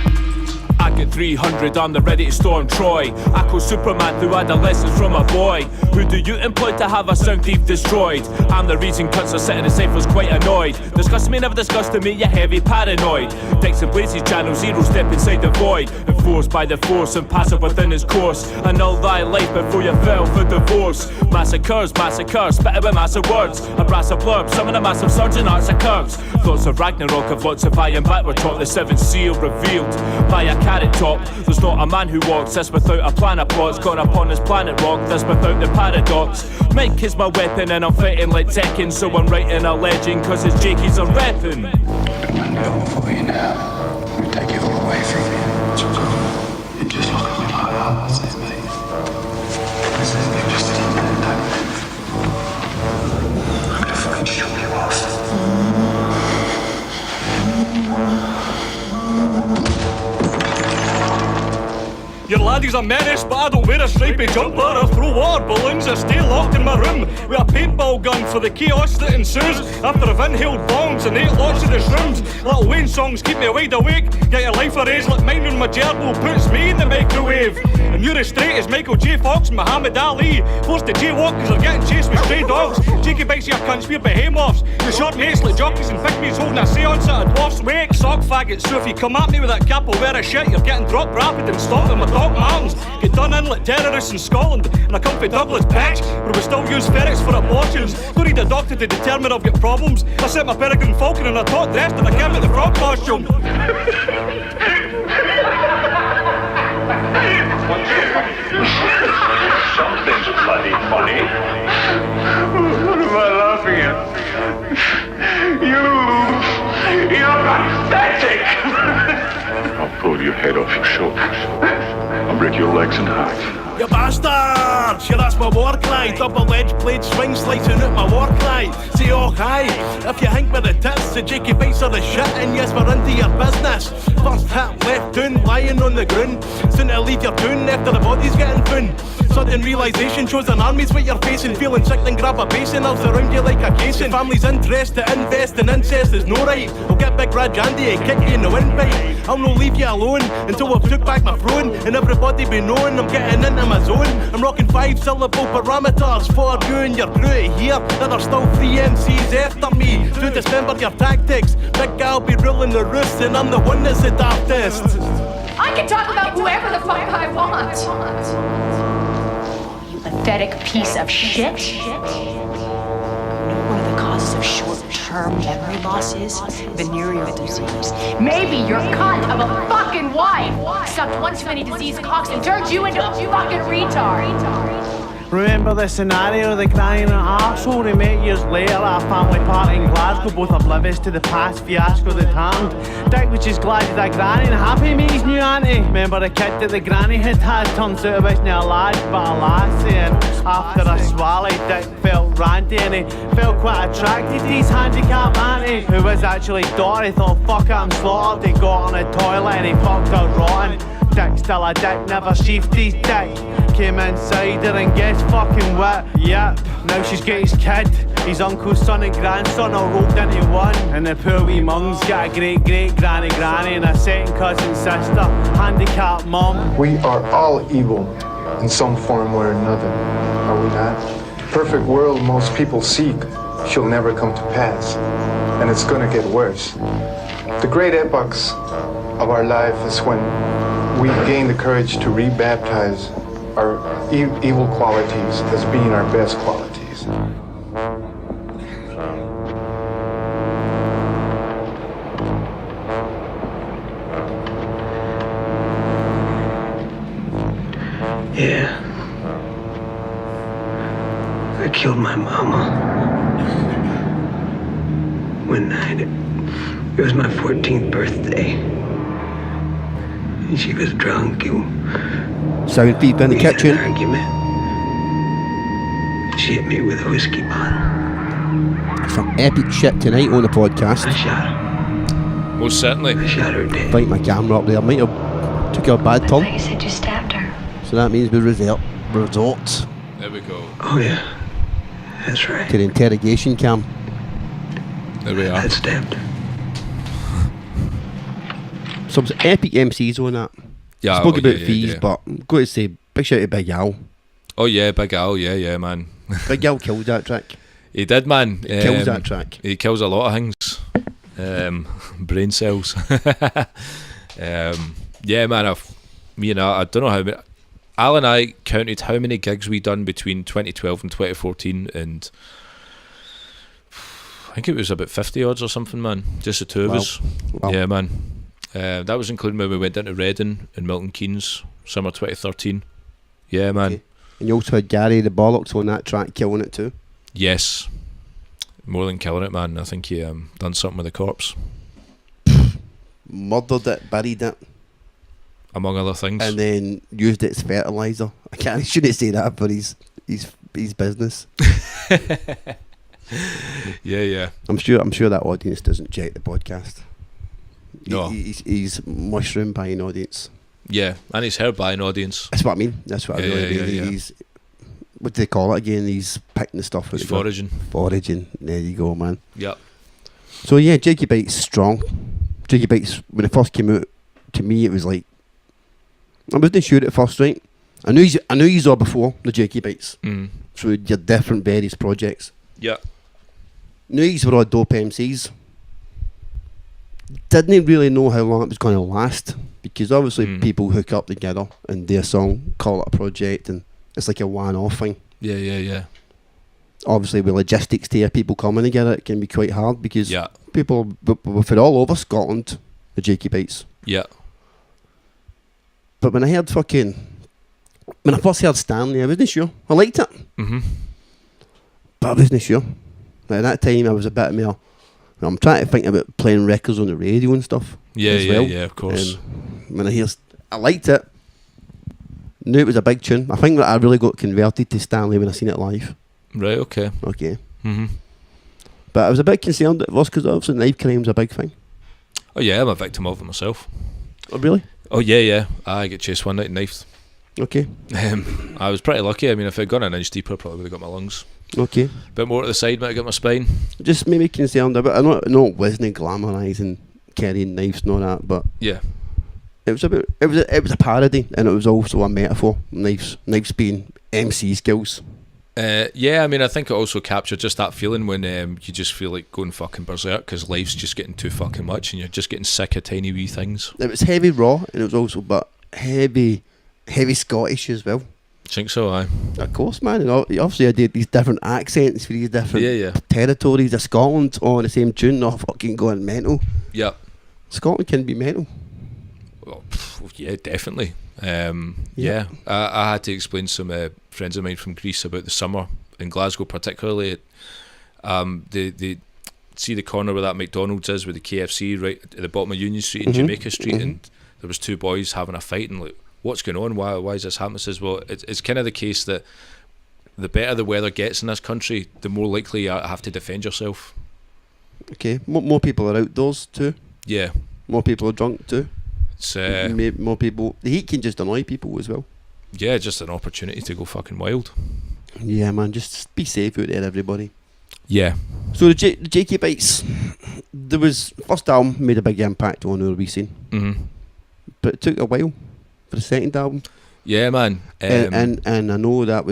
I get 300, I'm the ready to storm Troy. I call Superman through adolescence from a boy. Who do you employ to have a Soundthief destroyed? I'm the reason cunts are sitting in ciphers quite annoyed. Disgusting me, never disgusting me, you heavy paranoid. Decks and Blazes, channel 0, step inside the void. Enforced by the force and passive within its course. Annul thy life before you fell for divorce. Massacres, spitted with massive words. A brass of blurb, summon a massive surge in arts occurs. Thoughts of Ragnarok of lots of iron back were taught. The seventh seal revealed by a carrot top. There's not a man who walks this without a plan of plots. Gone upon this planet rock, this without the paradox. Mike is my weapon and I'm fighting like Tekken. So I'm writing a legend cause his Jakey's a reppin'. I'm going for you now. We take it all away from you. You just look at me like that, that's it, mate. This is me just a minute, I'm gonna fucking shoot you off. Your laddie's a menace, but I don't wear a stripy jumper or throw water balloons or stay locked in my room with a paintball gun for the chaos that ensues after I've inhaled bongs and ate lots of the shrooms. Little Wayne songs keep me wide awake. Get your life erased like mine on my gerbil puts me in the microwave. And you're as straight as Michael J. Fox and Muhammad Ali. Forced to jaywalk because they're getting chased with stray dogs. Jakeybytez your cunts, we're behemoths. Your short mates like jockeys and pygmies holding a seance at a dwarf's wake. Sock faggots, so if you come at me with that capoeira shit, you're getting dropped rapid and stopped with my dog mountains. Get done in like terrorists in Scotland. And I come from Douglas Patch, where we still use ferrets for abortions. Don't need a doctor to determine I've got problems. I set my peregrine falcon in a top dressed and I came with the frog costume. Something's bloody funny. What am I laughing at? You're pathetic! I'll pull your head off your shoulders. I'll break your legs in half. You bastards! Yeah, that's my war cry. Double-edged blade swing slicing out my war cry. Say oh hi, if you think with the tits, the Jakeybytez are the shit, and yes, we're into your business. First hit, left down, lying on the ground. Soon to leave your tune after the body's getting found. Sudden realisation shows an army's what you're facing. Feeling sick, then grab a basin, I'll surround you like a casing. Family's interest to invest in incest is no right. We'll get Big Red Jandy and kick you in the windpipe. I'll no leave you alone until I've took back my throne. And everybody be knowing I'm getting into my zone. I'm rocking 5-syllable parameters for you and your crew to hear that there's still 3 MCs after me. To dismember your tactics, Big Gal be ruling the roost and I'm the one that's the daftest. I can talk about whoever the fuck I want. You pathetic piece of shit. You know one of the causes of short-term memory loss is venereal disease. Maybe your cunt of a fucking wife sucked one too many diseased cocks and turned you into a fucking retard. Remember the scenario, the crying arsehole we met years later at a family party in Glasgow, both oblivious to the past fiasco that happened. Dick was just glad he's a granny and happy to meet his new auntie. Remember the kid that the granny had turns out it wasn't a lad but a lassie, and after a swallow Dick felt randy and he felt quite attracted to his handicapped auntie, who was actually Dory. Thought fuck it, I'm slaughtered. He got on the toilet and he fucked her rotten. stick. Still a dick, never sheathed his dick. Came inside her and guess fucking what? Yep, now she's got his kid. His uncle's son and grandson all rolled into one. And the poor wee mum's got a great granny and a second cousin sister, handicapped mum. We are all evil in some form or another, are we not? Perfect world most people seek shall never come to pass, and it's gonna get worse. The great epochs of our life is when we gain the courage to rebaptize our evil qualities as being our best qualities. Yeah. I killed my mama. One night, it was my 14th birthday. And she was drunk and Soundthief in the kitchen. An argument. She hit me with a whiskey bottle. Some epic shit tonight on the podcast. I shot her. Most certainly. I shot her dead. Fight my camera up there. Might have took a bad turn. You said you stabbed her. So that means we resort There we go. Oh yeah, that's right. to the interrogation cam. There we are. I stabbed her. Some epic MCs on that. Yeah, Spoke about yeah, Feez, yeah. but I'm going to say big shout to Big Al. Oh yeah, Big Al, yeah, man. Big Al killed that track. He did, man. He kills that track. He kills a lot of things. Brain cells. Yeah, man. I don't know how many. Al and I counted how many gigs we done between 2012 and 2014, and I think it was about 50 odds or something, man. Just the two of us. Wow. Yeah, man. That was including when we went into Reading and Milton Keynes, summer 2013. Yeah, man. Okay. And you also had Gary the Bollocks on that track killing it too. Yes. More than killing it, man. I think he done something with the corpse. Murdered it, buried it. Among other things. And then used it as fertiliser. I shouldn't say that for his business. Yeah. I'm sure that audience doesn't check the podcast. No. He's mushroom by an audience. Yeah, and he's heard by an audience. That's what I mean. That's what I really mean. Yeah. He's, what do they call it again? He's picking the stuff out. He's foraging. Foraging. There you go, man. Yep. So yeah, Jakeybytez strong. Jakeybytez, when it first came out, to me it was like, I wasn't sure at first, right? I knew you saw before the Jakeybytez through your different various projects. Yeah. Knew you were all dope MCs. Didn't really know how long it was going to last, because obviously people hook up together and do a song, call it a project, and it's like a one-off thing. Yeah. Obviously with logistics to people coming together, it can be quite hard, because people were all over Scotland, the Jakeybytez. Yeah. But when I first heard Stanley, I wasn't sure. I liked it. But I wasn't sure. At that time I was a bit more, I'm trying to think about playing records on the radio and stuff. Yeah, of course. When I liked it, knew it was a big tune. I think that I really got converted to Stanley when I seen it live. Right, okay. But I was a bit concerned at first, because obviously knife crime's a big thing. Oh yeah, I'm a victim of it myself. Oh really? Oh yeah. I get chased one night and knifed. Okay. I was pretty lucky. I mean, if I'd gone an inch deeper, I probably would have got my lungs. Okay. Bit more to the side, might have got my spine. Just maybe concerned a bit. I know it wasn't glamorising carrying knives and all that, but yeah, it was a parody, and it was also a metaphor. Knives being MC skills. Yeah, I mean, I think it also captured just that feeling when you just feel like going fucking berserk because life's just getting too fucking much and you're just getting sick of tiny wee things. It was heavy raw, and it was also heavy Scottish as well. I think so, aye. Of course, man. And obviously I did these different accents for these different territories of Scotland on the same tune, not fucking going mental. Yeah. Scotland can be mental. Well, yeah, definitely. Yeah. I had to explain some friends of mine from Greece about the summer in Glasgow, particularly. They see the corner where that McDonald's is with the KFC right at the bottom of Union Street and Jamaica Street, and there was two boys having a fight, and like, what's going on? Why is this happening? I says, well, it's kind of the case that the better the weather gets in this country, the more likely you have to defend yourself. Okay, more people are outdoors too. Yeah. More people are drunk too. It's more people. The heat can just annoy people as well. Yeah, just an opportunity to go fucking wild. Yeah, man, just be safe out there, everybody. Yeah. So the Jakeybytez, there was first album made a big impact on our scene, but it took a while for the second album. Yeah, man. And I know that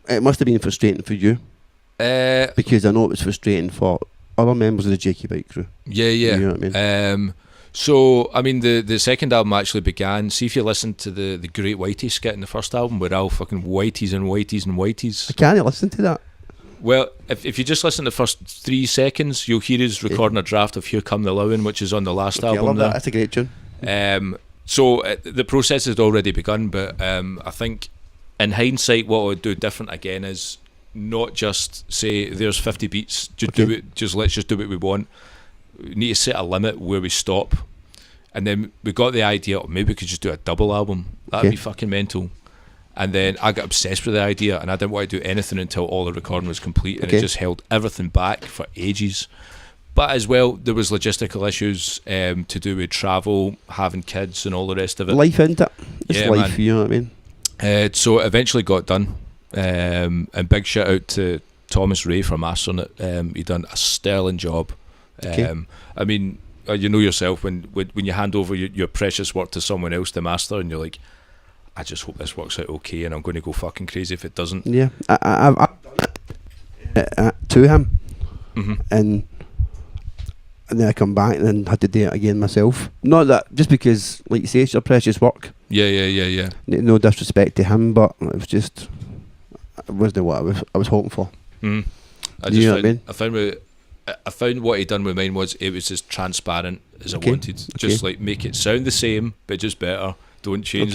it must have been frustrating for you, because I know it was frustrating for other members of the Jakeybytez crew. Yeah. You know what I mean? So, I mean, the second album actually began. See if you listen to the Great Whitey skit in the first album, where all fucking whiteys and whiteys and whiteys. I can't listen to that. Well, if you just listen to the first 3 seconds, you'll hear us recording a draft of Here Come the Lowin', which is on the last album. I love that. That's a great tune. So the process has already begun, but I think in hindsight, what I would do different again is not just say there's 50 beats, let's just do what we want. We need to set a limit where we stop, and then we got the idea, maybe we could just do a double album. That'd be fucking mental. And then I got obsessed with the idea, and I didn't want to do anything until all the recording was complete, and it just held everything back for ages. But as well, there was logistical issues to do with travel, having kids, and all the rest of it. Life, isn't it? It's life, man. you know what I mean? So it eventually got done, and big shout out to Thomas Ray for mastering it. He done a sterling job. I mean, you know yourself, when you hand over your precious work to someone else to master, and you're like, I just hope this works out okay, and I'm going to go fucking crazy if it doesn't. Yeah, I to him, and then I come back and then had to do it again myself. Not that, just because, like you say, it's your precious work. Yeah. No disrespect to him, but it was just, it wasn't what I was hoping for. I found what he done with mine was it was as transparent as I wanted. Just like make it sound the same, but just better. Don't change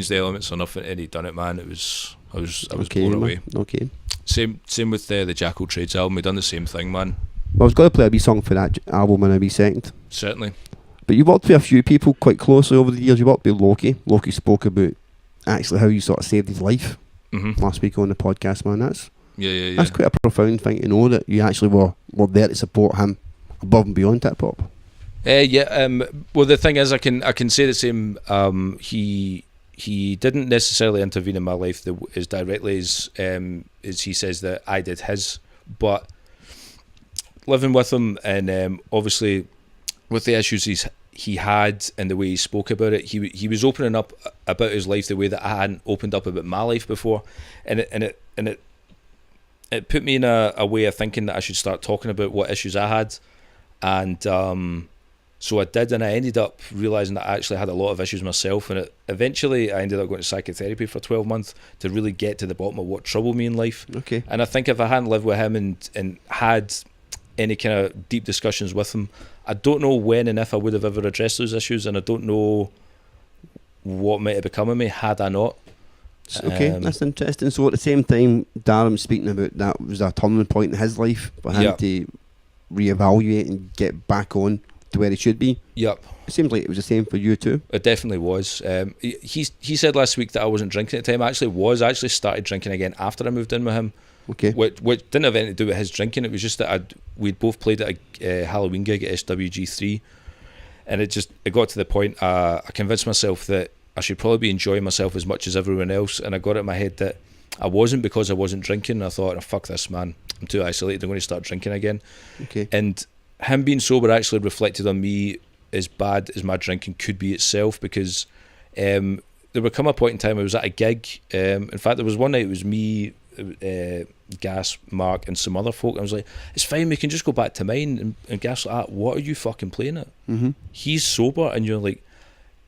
the elements or nothing. And he done it, man. I was blown away. Okay. Same with the Jackal Trades album. We done the same thing, man. I was going to play a wee song for that album in a wee second. Certainly. But you worked with a few people quite closely over the years. You worked with Loki. Loki spoke about actually how you sort of saved his life last week on the podcast, man. That's quite a profound thing to know, that you actually were there to support him above and beyond hip hop. Well, the thing is, I can say the same. He didn't necessarily intervene in my life as directly as he says that I did his, but living with him and obviously with the issues he had and the way he spoke about it, he was opening up about his life the way that I hadn't opened up about my life before, and it put me in a way of thinking that I should start talking about what issues I had, and so I did, and I ended up realising that I actually had a lot of issues myself, and eventually I ended up going to psychotherapy for 12 months to really get to the bottom of what troubled me in life. Okay. And I think if I hadn't lived with him and had any kind of deep discussions with him, I don't know when and if I would have ever addressed those issues, and I don't know what might have become of me had I not. Okay, that's interesting. So at the same time, Darren speaking about that was a turning point in his life for him to reevaluate and get back on to where he should be. Yep. It seems like it was the same for you too. It definitely was. He said last week that I wasn't drinking at the time. I actually started drinking again after I moved in with him. Okay. Which didn't have anything to do with his drinking. It was just that we'd both played at a Halloween gig at SWG3, and it got to the point I convinced myself that I should probably be enjoying myself as much as everyone else, and I got it in my head that I wasn't, because I wasn't drinking. I thought, oh, fuck this, man, I'm too isolated, I'm going to start drinking again. Okay. And him being sober actually reflected on me as bad as my drinking could be itself, because there would come a point in time I was at a gig. In fact, there was one night it was me, Gas, Mark and some other folk. I was like, it's fine, we can just go back to mine. And Gas like, what are you fucking playing at? He's sober, and you're like,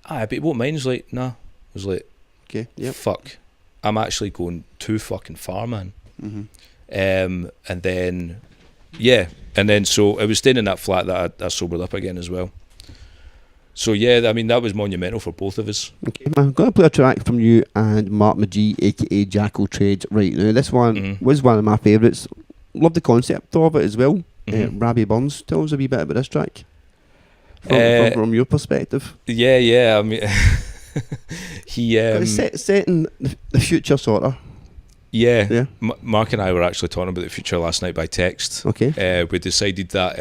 but what mine's like, nah. I was like, okay, yeah, fuck, I'm actually going too fucking far, man. And then so I was staying in that flat that I sobered up again as well. So yeah, I mean, that was monumental for both of us. Okay, I'm going to play a track from you and Mark McGee, aka Jackal Trades, right now. This one was one of my favourites. Love the concept of it as well. Rabbie Burns, tell us a wee bit about this track from your perspective. Yeah. I mean, he it's set in the future, sort of. Yeah. Mark and I were actually talking about the future last night by text. Okay. We decided that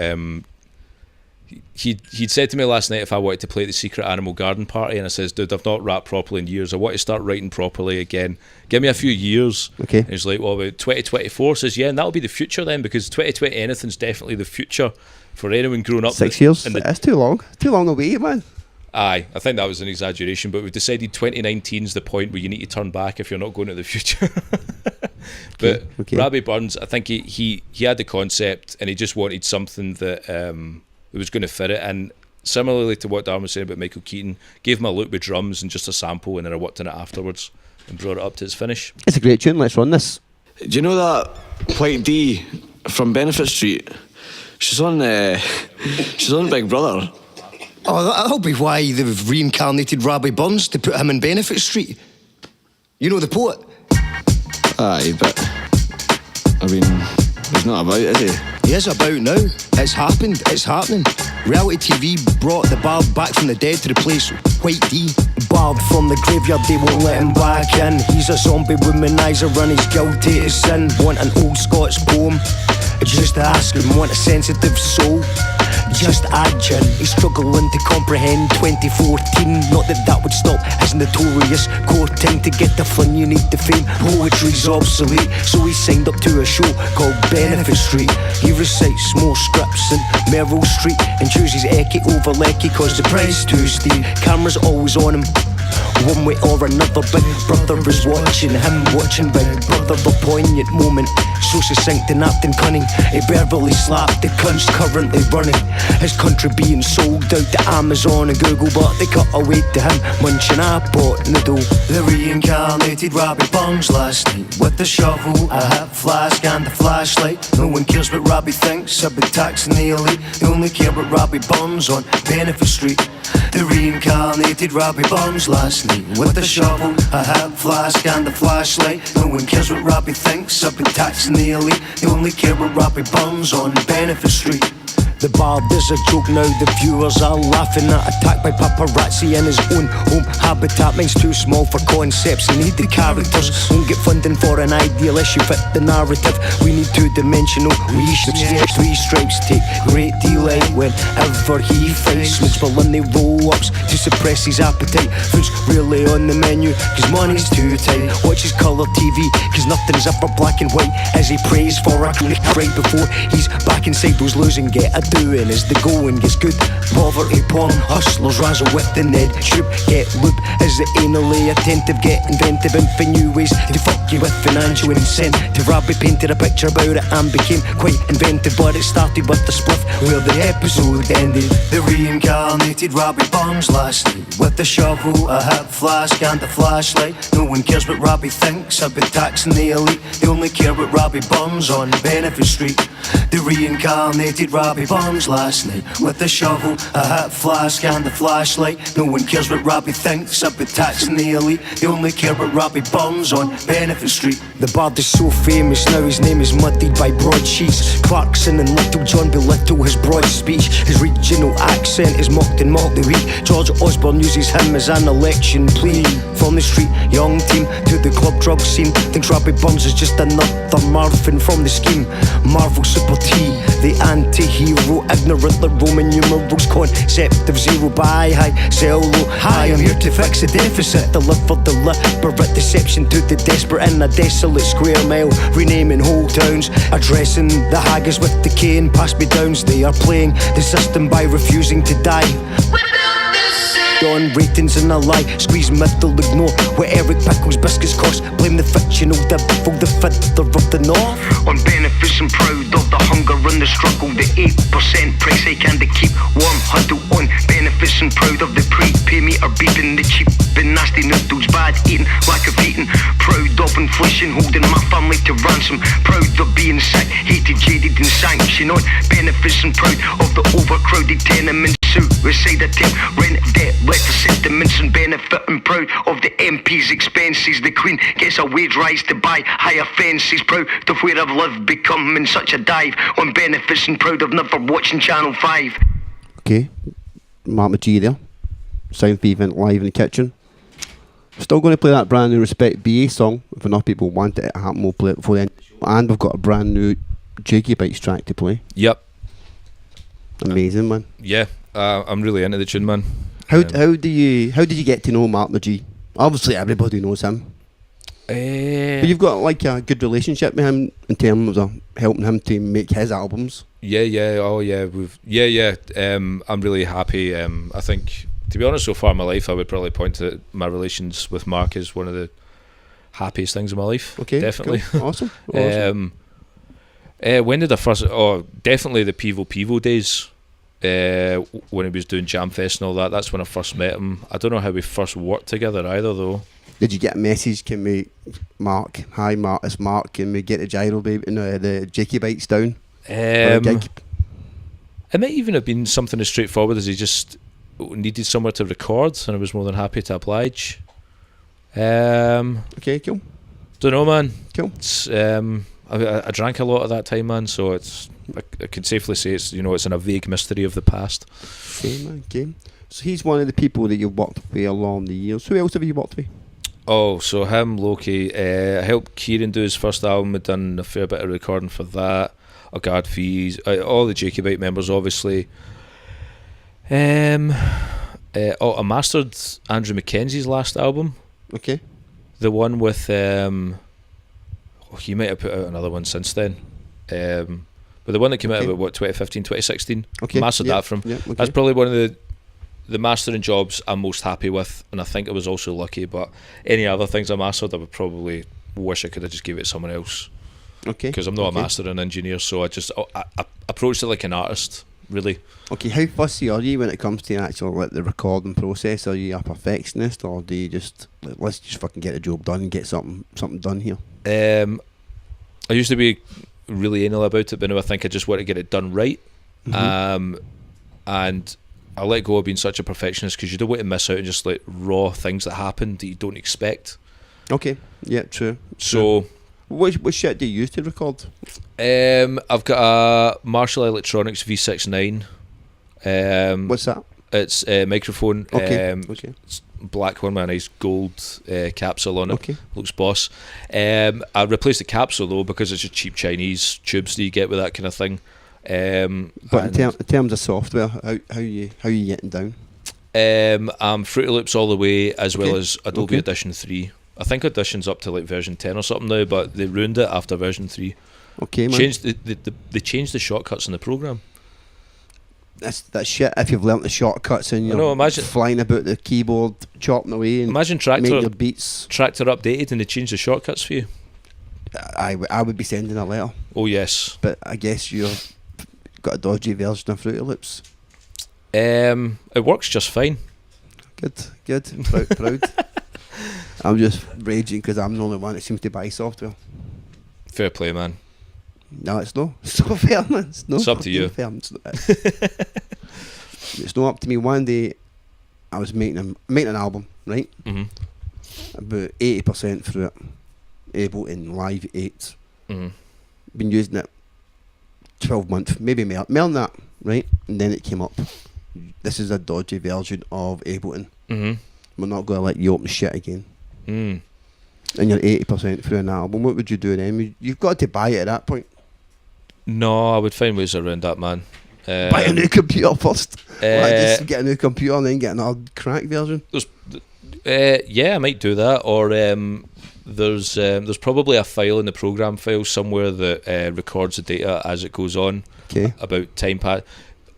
he'd said to me last night if I wanted to play at the Secret Animal Garden Party, and I says, dude, I've not rapped properly in years. I want to start writing properly again. Give me a few years. Okay. And he's like, well, about 2024. Says, yeah, and that'll be the future then, because 2020 anything's definitely the future for anyone growing up. 6 years. That's too long. Too long away, man. Aye, I think that was an exaggeration, but we've decided 2019 is the point where you need to turn back if you're not going to the future. But Rabbie Burns, I think he had the concept, and he just wanted something that was going to fit it. And similarly to what Darren was saying about Michael Keaton, gave him a loop with drums and just a sample, and then I worked on it afterwards and brought it up to its finish. It's a great tune. Let's run this. Do you know that White D from Benefit Street? She's on Big Brother. Oh, that'll be why they've reincarnated Rabbie Burns to put him in Benefit Street. You know the poet? Aye, but I mean, he's not about, is he? He is about now. It's happened. It's happening. Reality TV brought the Bard back from the dead to replace White D. Bard from the graveyard, they won't let him back in. He's a zombie womanizer and he's guilty to sin. Want an old Scots poem? Just ask him. Want a sensitive soul? Just add gin. He's struggling to comprehend 2014. Not that would stop his notorious courting. To get the fun you need the fame. Poetry's obsolete, so he signed up to a show called Benefit Street. He recites more scripts than Meryl Streep and chooses Eki over Lecky cause the price too steep. Camera's always on him, one way or another. Big Brother is watching him, watching Big Brother. The poignant moment, so succinct and apt and cunning. He verbally slapped the cunts currently running his country, being sold out to Amazon and Google, but they cut away to him munching a pot noodle. The reincarnated Rabbie Burns last night with the shovel, a hip flask and a flashlight. No one cares what Rabbie thinks about taxing the elite. They only care what Rabbie Burns on Benefit Street. The reincarnated Rabbie Burns last night with the shovel, a hip flask and a flashlight. No one cares what Rabbie thinks about taxing the elite. They only care what Rabbie Burns on Benefit Street. The Bard is a joke now, the viewers are laughing at. Attacked by paparazzi in his own home habitat. Mine's too small for concepts, you need the characters. Won't get funding for an ideal issue, fit the narrative. We need two-dimensional, three stripes take great delight whenever he fights. Smokes Berlin roll-ups to suppress his appetite. Food's really on the menu, cause money's too tight. Watches colour TV, cause nothing's ever black and white. As he prays for a right before he's back inside those losing get a doing as the going gets good. Poverty porn, hustlers razzle with the Ned Troop. Get loop as the anally attentive, get inventive and find new ways to fuck you with financial incentive. Rabbie painted a picture about it and became quite inventive, but it started with the spliff where the episode ended. The reincarnated Rabbie Burns last night with the shovel, a hip flask and a flashlight. No one cares what Rabbie thinks about taxing the elite. They only care what Rabbie Burns on Benefit Street. The reincarnated Rabbie Burns last night with the shovel, a hip flask and a flashlight. No one cares what Rabbie thinks about taxing the elite. They only care what Rabbie Burns on Benefit Street. The Bard is so famous now, his name is muddied by broadsheets. Clarkson and Little John belittle his broad speech. His regional accent is mocked and mocked the weak. George Osborne uses him as an election plea. From the street, young team to the club drug scene. Thinks Rabbie Burns is just another Marvin from the scheme. Marvel Super T, the anti-hero, ignorant the Roman numerals, concept of zero by high, sell low. Hi, I'm here to fix the deficit, deliver the liberate deception to the desperate in a desolate square mile, renaming whole towns, addressing the haggis with decay and pass me downs. They are playing the system by refusing to die. On ratings and a lie, squeeze middle, ignore what Eric Pickles biscuits cost. Blame the fictional devil, the fiddler of the north. On benefits and proud of the hunger and the struggle. The 8% price hike and the keep warm huddle. On benefits and proud of the prepay meter beeping. The cheap and nasty noodles, bad eating, lack of eating. Proud of inflation, holding my family to ransom. Proud of being sick, hated, jaded and sanctioned. On benefits and proud of the overcrowded tenements. Suicide attempt, rent, debt, letter sentiments and benefit and proud of the MP's expenses. The Queen gets a wage rise to buy higher fences. Proud of where I've lived, becoming such a dive. On benefits and proud of never watching Channel 5. Okay, Mark McGee there. Soundthief live in the kitchen. Still going to play that brand new Respek Ba song. If enough people want it to happen, we'll play it before the end. And we've got a brand new Jakeybytez track to play. Yep. Amazing, man. Yeah, I'm really into the tune, man. How did you get to know Mark McGee? Obviously, everybody knows him. But you've got like a good relationship with him in terms of helping him to make his albums. Yeah. I'm really happy. I think, to be honest, so far in my life, I would probably point to my relations with Mark as one of the happiest things in my life. Okay, definitely. Cool. Awesome. When did I first? Oh, definitely the Pivo days. When he was doing Jam Fest and all that. That's when I first met him. I don't know how we first worked together either, though. Did you get a message? Can we, Mark? Hi, Mark. It's Mark. Can we get the gyro baby? The Jakeybytez down? It might even have been something as straightforward as he just needed somewhere to record, and I was more than happy to oblige. Okay, cool. Don't know, man. Cool. It's, I drank a lot at that time, man. So I can safely say it's it's in a vague mystery of the past. Okay, man. Okay. So he's one of the people that you've worked with along the years. Who else have you worked with? Oh, so him, Loki. I helped Kieran do his first album. I'd done a fair bit of recording for that. Gard Feez, all the Jakeybytez members, obviously. I mastered Andrew Mackenzie's last album. Okay. The one with he might have put out another one since then. But the one that came out about 2015, 2016. Okay. Mastered that from. Okay. That's probably one of the mastering jobs I'm most happy with, and I think I was also lucky. But any other things I mastered, I would probably wish I could have just gave it to someone else. Okay. Because I'm not a mastering engineer, so I approached it like an artist, really. Okay, how fussy are you when it comes to actual the recording process? Are you a perfectionist, or do you just let's just fucking get the job done and get something done here? I used to be really anal about it, but now I think I just want to get it done right. And I let go of being such a perfectionist because you don't want to miss out on just like raw things that happen that you don't expect. Okay, yeah, true. So, what shit do you use to record? I've got a Marshall Electronics V69. What's that? It's a microphone. Okay. It's black one with a nice gold capsule on it. Okay. Looks boss. I replaced the capsule though because it's just cheap Chinese tubes that you get with that kind of thing. But in terms of software, how you getting down? Fruity Loops all the way, as well as Adobe Audition 3. I think Audition's up to like version 10 or something now, but they ruined it after version 3. Okay, man. They changed the shortcuts in the program. That's shit. If you've learnt the shortcuts and you're flying about the keyboard, chopping away, and imagine making your beats. Tractor updated and they changed the shortcuts for you. I would be sending a letter. Oh yes, but I guess you've got a dodgy version of Fruity Loops. It works just fine. Good. Proud. I'm just raging because I'm the only one that seems to buy software. Fair play, man. No, it's not fair, man. It's up to you. Fair. It's not up to me. One day, I was making an album, right? About 80% through it, Ableton Live 8. Been using it 12 months, maybe more than that, right? And then it came up. This is a dodgy version of Ableton. We're not going to let you open shit again. And you're 80% through an album. What would you do then? You've got to buy it at that point. No, I would find ways around that, man. Buy a new computer first. Just get a new computer and then get another crack version. Yeah, I might do that. Or there's probably a file in the program file somewhere that records the data as it goes on. Okay. About time pad.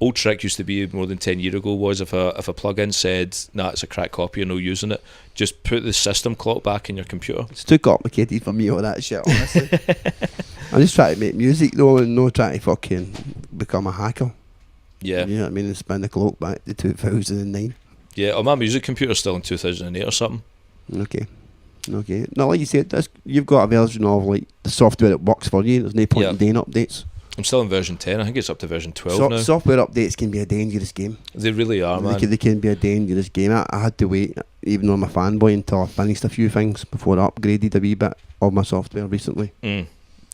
Old trick used to be more than 10 years ago was if a plugin said, nah, it's a crack copy, you're no using it, just put the system clock back in your computer. It's too complicated for me all that shit, honestly. I'm just trying to make music though and not trying to fucking become a hacker. Yeah. You know what I mean? And spin the clock back to 2009. Yeah, or my music computer's still in 2008 or something. Okay. Now, like you said, you've got a version of like the software that works for you. There's no point in doing updates. I'm still in version 10. I think it's up to version 12 now. Software updates can be a dangerous game. They really are, man. They can be a dangerous game. I had to wait, even though I'm a fanboy, until I finished a few things before I upgraded a wee bit of my software recently.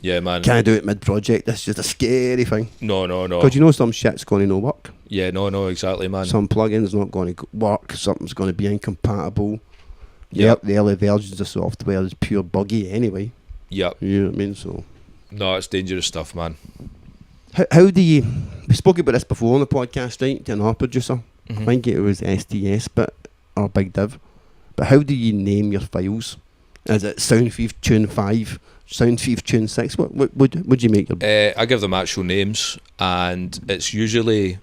Yeah, man. Can I do it mid-project? That's just a scary thing. No. Because you know some shit's going to no work. Yeah, no, exactly, man. Some plugins not going to work. Something's going to be incompatible. Yep. The early versions of software is pure buggy anyway. Yep. You know what I mean? So. No, it's dangerous stuff, man. How do you... We spoke about this before on the podcast, right? To our producer. Mhm. I think it was STS, or Big Div. But how do you name your files? Is it Soundthief Tune 5, Soundthief Tune 6? What would you make your... I give them actual names, and it's usually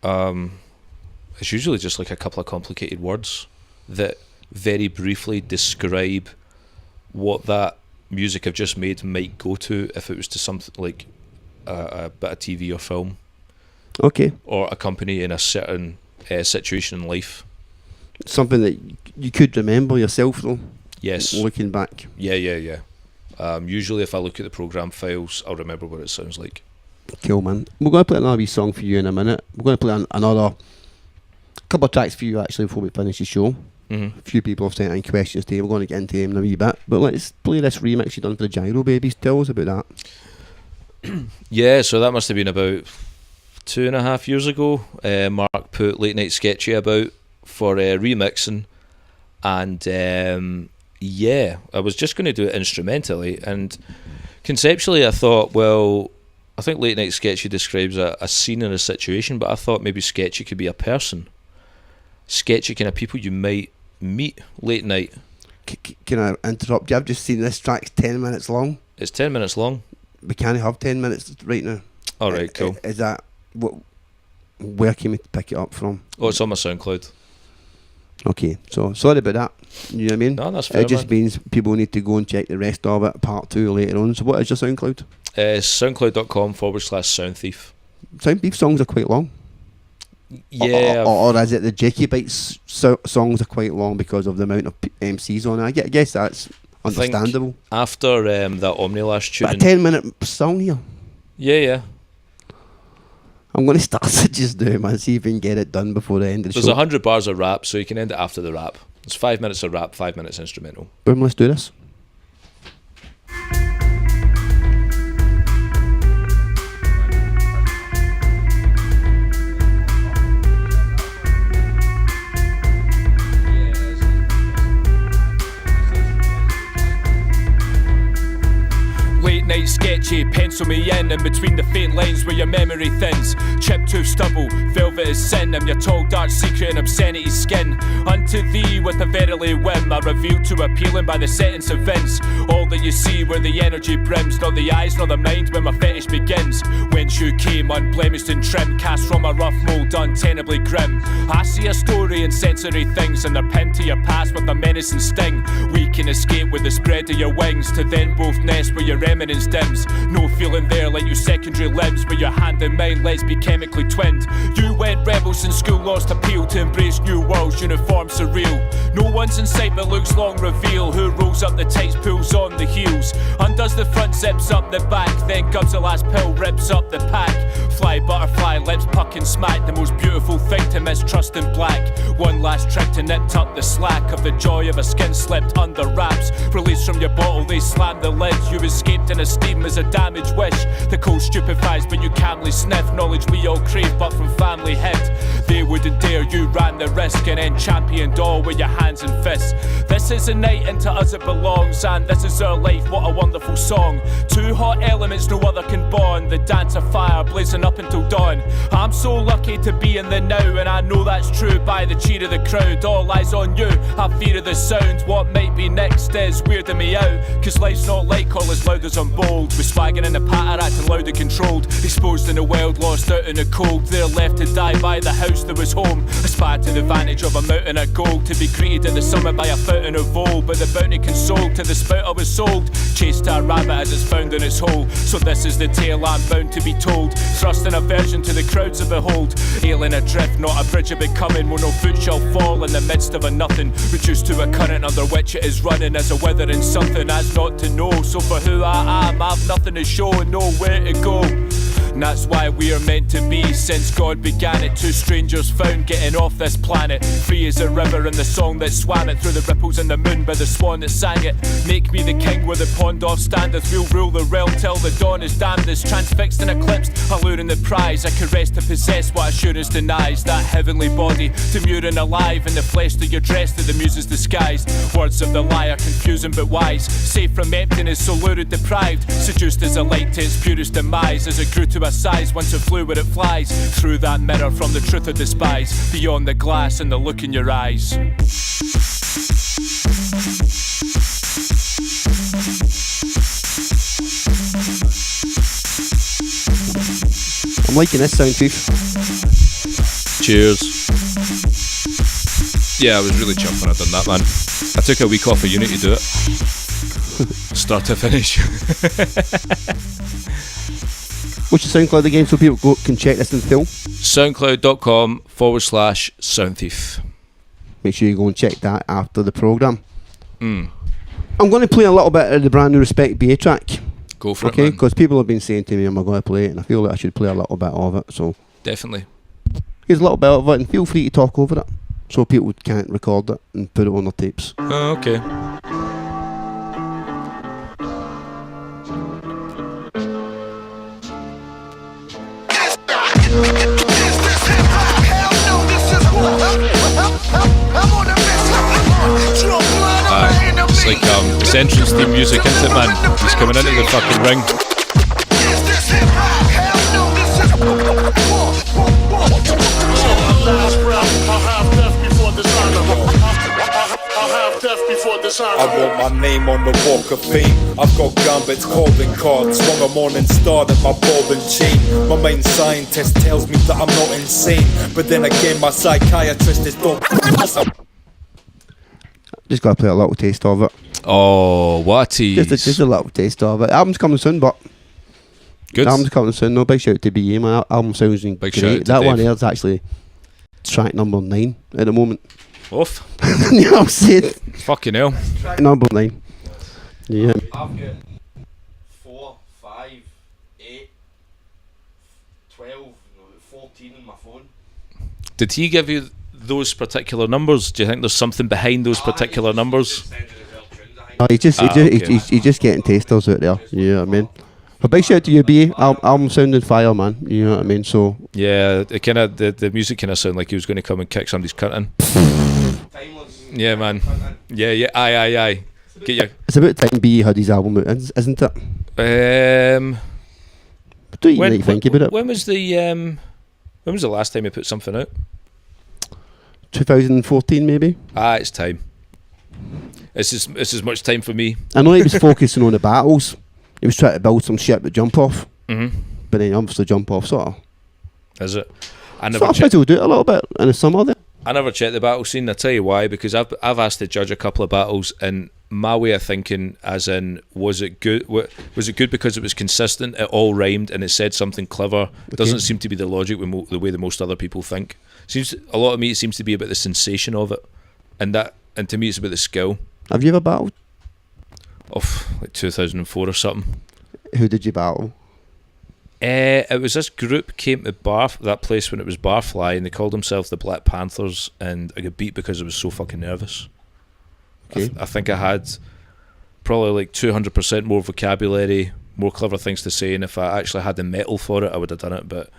just like a couple of complicated words that very briefly describe what that music I've just made might go to if it was to something like a bit of TV or film. Okay. Or a company in a certain situation in life. Something that you could remember yourself, though? Yes. Looking back? Yeah. Usually if I look at the program files, I'll remember what it sounds like. Cool, man. We're going to play another wee song for you in a minute. We're going to play another couple of tracks for you, actually, before we finish the show. Mhm. A few people have sent in questions today. We're going to get into them in a wee bit. But let's play this remix you done for the Gyro Babies. Tell us about that. Yeah, so that must have been about 2.5 years ago. Mark put Late Night Sketchy about for remixing, and yeah, I was just going to do it instrumentally, and conceptually I thought, well, I think Late Night Sketchy describes a scene and a situation, but I thought maybe Sketchy could be a person. Sketchy kind of people you might meet late night. Can I interrupt you? I've just seen this track's 10 minutes long. It's 10 minutes long. We can't have 10 minutes right now. Alright, cool. Is that... Where can we pick it up from? Oh, it's on my SoundCloud. Okay, so sorry about that. You know what I mean? No, that's fair, it just man. means people need to go and check the rest of it, part 2 later on. So what is your SoundCloud? Soundcloud.com/Soundthief. Soundthief songs are quite long. Yeah. Or is it the Jakeybytez songs are quite long because of the amount of MCs on it? I guess that's understandable. After that Omnilash tune. But a 10-minute song here. Yeah. I'm going to start it just now, man. See if we can get it done before the end of the There's show. 100 bars of rap, so you can end it after the rap. It's 5 minutes of rap, 5 minutes instrumental. Boom, let's do this. Late night sketchy, pencil me in between the faint lines where your memory thins. Chipped tooth stubble, velvet is sin. I'm your tall dark secret and obscenity skin. Unto thee with a verily whim I reveal to appealing by the sentence of Vince. All that you see where the energy brims, not the eyes nor the mind where my fetish begins. Whence you came unblemished and trim, cast from a rough mould untenably grim. I see a story and sensory things, and they're pinned to your past with a menace and sting. We can escape with the spread of your wings, to then both nest where your eminence dims. No feeling there like you secondary limbs, where your hand and mind let's be chemically twinned. You went rebels in school, lost appeal to embrace new worlds, uniform surreal. No one's in sight but looks long reveal. Who rolls up the tights, pulls on the heels, undoes the front, zips up the back, then comes the last pill, rips up the pack. Fly butterfly, lips puck and smack, the most beautiful thing to mistrust in black. One last trick to nip tuck the slack of the joy of a skin slipped under wraps. Released from your bottle, they slam the lids. You escaped in a steam as a damaged wish. The cold stupefies but you calmly sniff knowledge we all crave but from family hid. They wouldn't dare, you ran the risk and then championed all with your hands and fists. This is a night and to us it belongs, and this is our life, what a wonderful song. Two hot elements no other can bond, the dance of fire blazing up until dawn. I'm so lucky to be in the now, and I know that's true by the cheer of the crowd. All eyes on you, I fear of the sound. What might be next is weirding me out, cause life's not like all as loud as I'm bold. With swagging in the patter acting loud and controlled, exposed in the wild, lost out in the cold. They're left to die by the house that was home. Aspire to the vantage of a mountain of gold, to be greeted at the summit by a fountain of old. But the bounty consoled to the spout I was sold, chased a rabbit as it's found in its hole. So this is the tale I'm bound to be told, thrust in aversion to the crowds that behold. Ailing adrift, not a bridge of becoming, where no foot shall fall in the midst of a nothing, reduced to a current under which it is running as a withering something as not to know. So for who I am, I've nothing to show and nowhere to go. And that's why we are meant to be. Since God began it, two strangers found getting off this planet. Free as a river in the song that swam it, through the ripples in the moon by the swan that sang it. Make me the king where the pond off standeth. We'll rule the realm till the dawn is damned. As transfixed and eclipsed, alluring the prize. I caress to possess what assurance denies. That heavenly body, demure and alive. In the flesh that you're dressed to the muse's disguise. Words of the liar, confusing but wise. Safe from emptiness, so lurid deprived. Seduced as a light to its purest demise. As it grew to a size, once it flew where it flies. Through that mirror from the truth I despise. Beyond the glass and the look in your eyes. I'm liking this Soundthief. Cheers. Yeah, I was really chuffed when I done that, man. I took a week off of uni to do it. Start to finish. What's your SoundCloud again so people can check this in full? Soundcloud.com/Soundthief. Make sure you go and check that after the programme. Mm. I'm going to play a little bit of the brand new Respek Ba track. Go for it, okay, man. because people have been saying to me, am I going to play it? And I feel like I should play a little bit of it. So Definitely. here's a little bit of it, and feel free to talk over it so people can't record it and put it on their tapes. Oh, okay. It's like it's entrance theme music, isn't it, man? He's coming into the fucking ring. I want my name on the walk of fame. I've got gambits, Cauldron cards, swung a morning star at my ball and chain. My main scientist tells me that I'm not insane, but then again my psychiatrist is don't. Just got to play a little taste of it. Oh, what a tease. Just a little taste of it. Album's coming soon, but good. The album's coming soon. No, big shout out to BA. My album sounds great. That one there's actually track number 9 at the moment. Off. You know what I'm saying? Fucking hell. Track number 9. Yeah. I've got 4, 5, 8, 12, 14 on my phone. Did he give you those particular numbers? Do you think there's something behind those particular numbers? He's just getting tasters out there. You know what I mean? A big shout out to you, BA. Album sounding fire, man. You know what I mean? So yeah, it kind of the music kind of sounded like he was going to come and kick somebody's cunt in. Yeah, man. Yeah. Aye. Get your. It's about time BA had his album out, isn't it? What do you think about it? When was the last time he put something out? 2014, maybe. It's time. It's as much time for me. I know he was focusing on the battles. He was trying to build some shit with jump off. Mm-hmm. But then obviously jump off sort of. Is it? I never do it a little bit in the summer there. I never checked the battle scene. I'll tell you why, because I've asked to judge a couple of battles, and my way of thinking, as in, was it good? Was it good because it was consistent? It all rhymed and it said something clever. It doesn't seem to be the logic with the way that most other people think. Seems a lot of me. It seems to be about the sensation of it, and to me, it's about the skill. Have you ever battled? Like 2004 or something. Who did you battle? It was this group came to that place when it was Barfly, and they called themselves the Black Panthers, and I got beat because I was so fucking nervous. Okay. I think I had probably like 200% more vocabulary, more clever things to say, and if I actually had the metal for it, I would have done it, but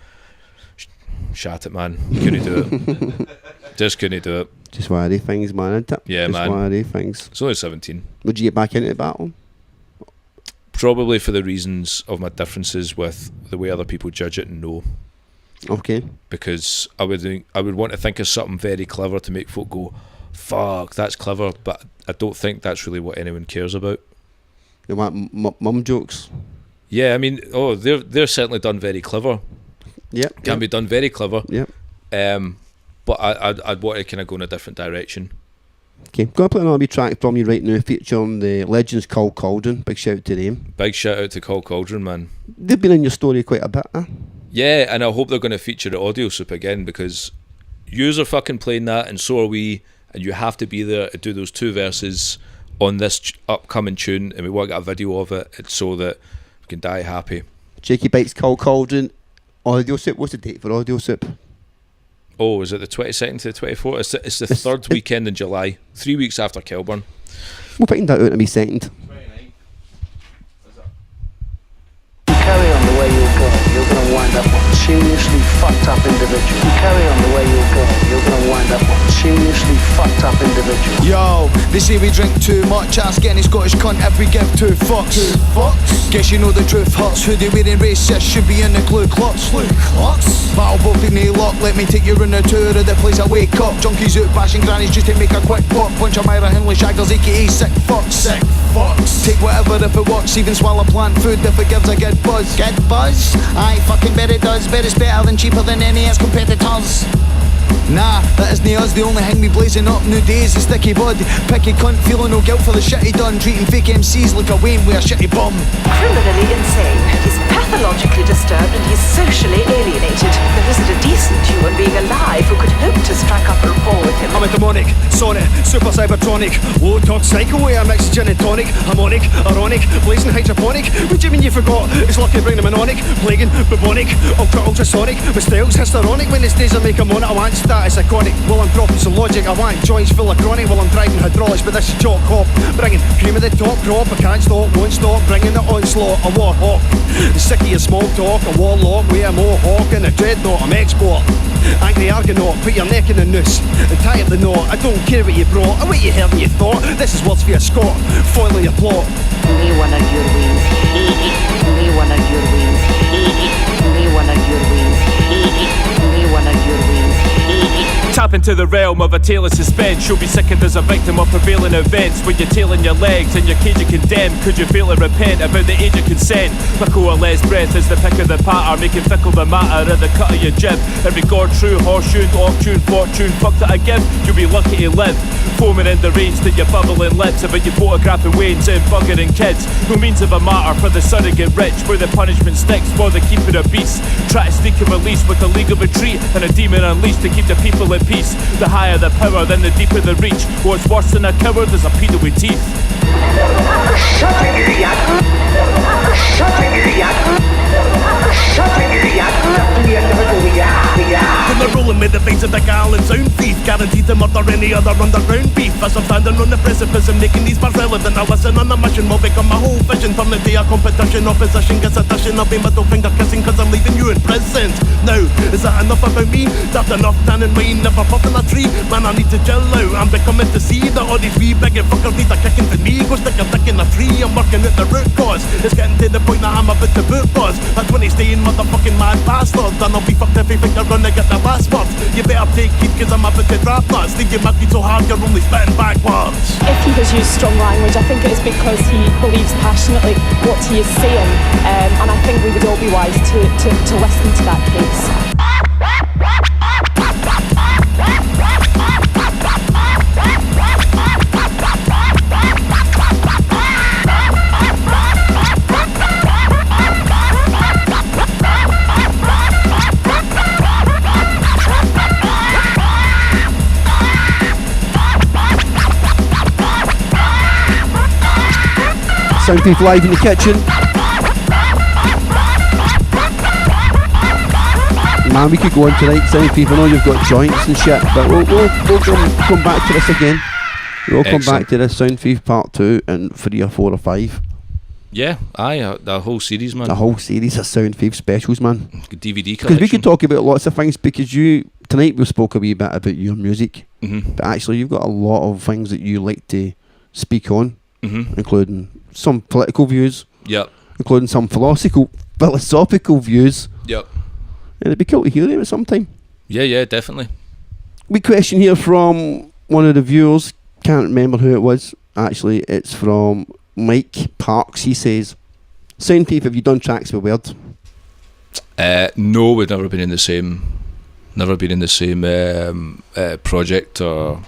shat it, man. Couldn't do it. Just couldn't do it. Just one of these things, man, isn't it? Yeah, just man. One of these things. It's only 17. Would you get back into the battle? Probably for the reasons of my differences with the way other people judge it and know. Okay. Because I would want to think of something very clever to make folk go, fuck, that's clever, but I don't think that's really what anyone cares about. You want mum jokes? Yeah, I mean, they're certainly done very clever. Yeah. Can be done very clever. Yeah. But I'd want to kind of go in a different direction. Okay, going to play another wee track from you right now, featuring the legends called Cauldron. Big shout out to them. Big shout out to Cauldron, man. They've been in your story quite a bit, huh? Yeah, and I hope they're going to feature the audio soup again, because yous are fucking playing that, and so are we, and you have to be there to do those 2 verses on this upcoming tune, and we want to get a video of it so that we can die happy. Jakeybytez called Cauldron. Audio Soup. What's the date for Audio Soup? Oh, is it the 22nd to the 24th? It's the third weekend in July, 3 weeks after Cauldron. We'll find that out in a wee second. Carry on the way you're going, you're going to wind up one seriously fucked up individual. You carry on the way you're going, you're going to wind up one seriously fucked up individual. Yo, they say we drink too much. Ask any Scottish cunt if we give 2 fucks. 2 fucks? Guess you know the truth hurts. Who they wearing racist should be in the Ku Klux. Ku Klux? Battle boat in nail up. Let me take you on a tour of the place I wake up. Junkies out bashing grannies just to make a quick buck. Bunch of Myra Hindley shaggers, aka sick fucks. Sick fucks. Take whatever if it works. Even swallow plant food if it gives a good buzz. Good buzz? Aye, fucking bet it does. Bet it's better than cheaper than any of its competitors. Nah, that isn't us, the only thing we blazing up nowadays is sticky bud. Picky cunt feeling no guilt for the shit he done. Treating fake MCs like a Wayne with a shitty bum. Criminally insane, he's pathologically disturbed and he's socially alienated. There isn't a decent human being alive who could hope to strike up a rapport with him. I'm a demonic, sonic, super cybertronic, low talk psycho way I mix gin and tonic, harmonic, ironic, blazing hydroponic. What do you mean you forgot? It's lucky bringing him anonic, plaguing, bubonic, ultrasonic. My style's histrionic when it's days I make him on it. I want status iconic, while I'm dropping some logic. I want joints full of chronic while I'm driving hydraulics. But this is chalk hop, bringing cream of the top crop. I can't stop, won't stop, bringing the onslaught. A war hawk, sick of your small talk. A warlock with a mohawk and a dreadnought. I'm export, angry Argonaut. Put your neck in a noose and tie up the knot. I don't care what you brought or what you heard and you thought. This is words for your Scot, foiling your plot. Me one of your wings, me one of your wings, me one of your wings, me one of your wings. Tap into the realm of a tale of suspense. You'll be sickened as a victim of prevailing events. With your tail in your legs and your cage of condemned. Could you fail to repent about the age of consent? My coalesced breath is the pick of the patter, making fickle the matter of the cut of your jib. Every god true, horseshoe, off-tune, fortune, fuck that I give, you'll be lucky to live. Foaming in the rains to your bubbling lips about your photographing wains and buggering kids. No means of a martyr for the surrogate rich, where the punishment sticks for the keeper of beasts. Try to sneak a release with a legal retreat and a demon unleashed to keep the people at peace. The higher the power, then the deeper the reach. What's worse than a coward is a pedo with teeth. When they're rolling with the face of the Jackal and Soundthief, guaranteed to murder any other underground beef. As I'm standing on the precipice and making these bars relevant, I listen on a mission will become my whole vision. From the day of competition, opposition gets addition. I'll be middle finger kissing cause I'm leaving you in prison. Now, is that enough about me? That's enough tanning wine, never puffing a tree. Man, I need to chill out, I'm becoming to see that all these wee begging fuckers need a kicking to me. Go stick a dick in a tree, I'm working at the root cause. It's getting to the point that I'm about to boot buzz. That's when he's staying motherfucking mad bastard. And I'll be fucked if you think you're gonna get the last words. You better take heed cause I'm about to drop nuts. Think you might be so hard you're only spitting backwards. If he has used strong language, I think it is because he believes passionately what he is saying, and I think we would all be wise to listen to that case. Soundthief live in the kitchen. Man, we could go on tonight, Soundthief. I know you've got joints and shit, but we'll come back to this again. We'll come back to this Soundthief part 2 and 3 or 4 or 5. Yeah, aye, the whole series, man. The whole series of Soundthief specials, man. Good DVD collection. Because we could talk about lots of things, because tonight we spoke a wee bit about your music, but actually you've got a lot of things that you like to speak on, including some political views, including some philosophical views. And it'd be cool to hear them at some time. Yeah, definitely. We question here from one of the viewers, can't remember who it was, actually, it's from Mike Parks. He says, Soundthief, have you done tracks with Word? No, we've never been in the same project or...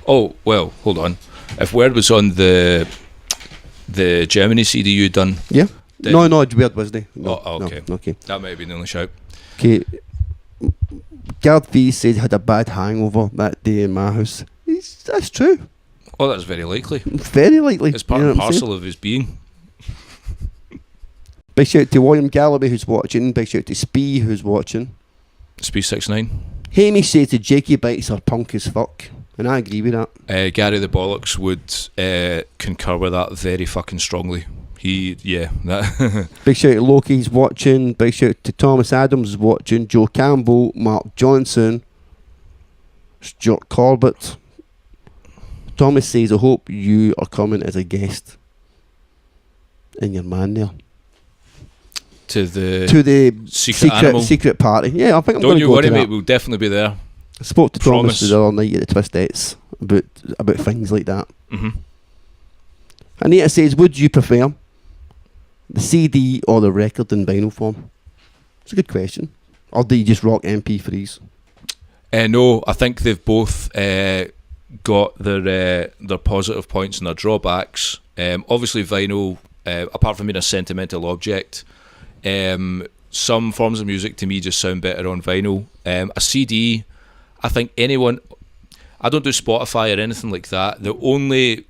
Oh, well, hold on. If Word was on the Germany CD you done... Yeah. No, Word was they. No, okay. No, okay. That might have been the only shout. Okay. Gard Feez said he had a bad hangover that day in my house. That's true. Oh, that's very likely. Very likely. It's part and parcel of his being. Big shout to William Galloway who's watching. Big shout to Spee who's watching. Spee69. Hamish says the Jakeybytez are punk as fuck, and I agree with that. Gary the Bollocks would concur with that very fucking strongly. That. Big shout to Loki's watching. Big shout to Thomas Adams watching. Joe Campbell, Mark Johnson, Stuart Corbett. Thomas says, I hope you are coming as a guest. And your man there. To the secret party. Yeah, I think I'm going to go. Don't you worry, to mate. that. We'll definitely be there. I spoke to Promise. Thomas the other night at the Twistettes about things like that. Mm-hmm. Anita says, would you prefer the CD or the record in vinyl form? It's a good question. Or do you just rock MP3s? No, I think they've both got their positive points and their drawbacks. Obviously, vinyl, apart from being a sentimental object, some forms of music to me just sound better on vinyl. A CD, I think anyone... I don't do Spotify or anything like that. The only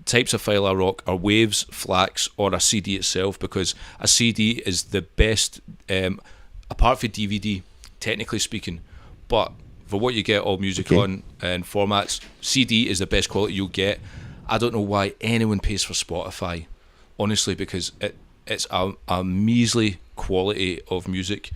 types of file I rock are waves, FLACs, or a CD itself, because a CD is the best, apart from DVD, technically speaking. But for what you get all music on and formats, CD is the best quality you'll get. I don't know why anyone pays for Spotify, honestly, because it's a measly quality of music,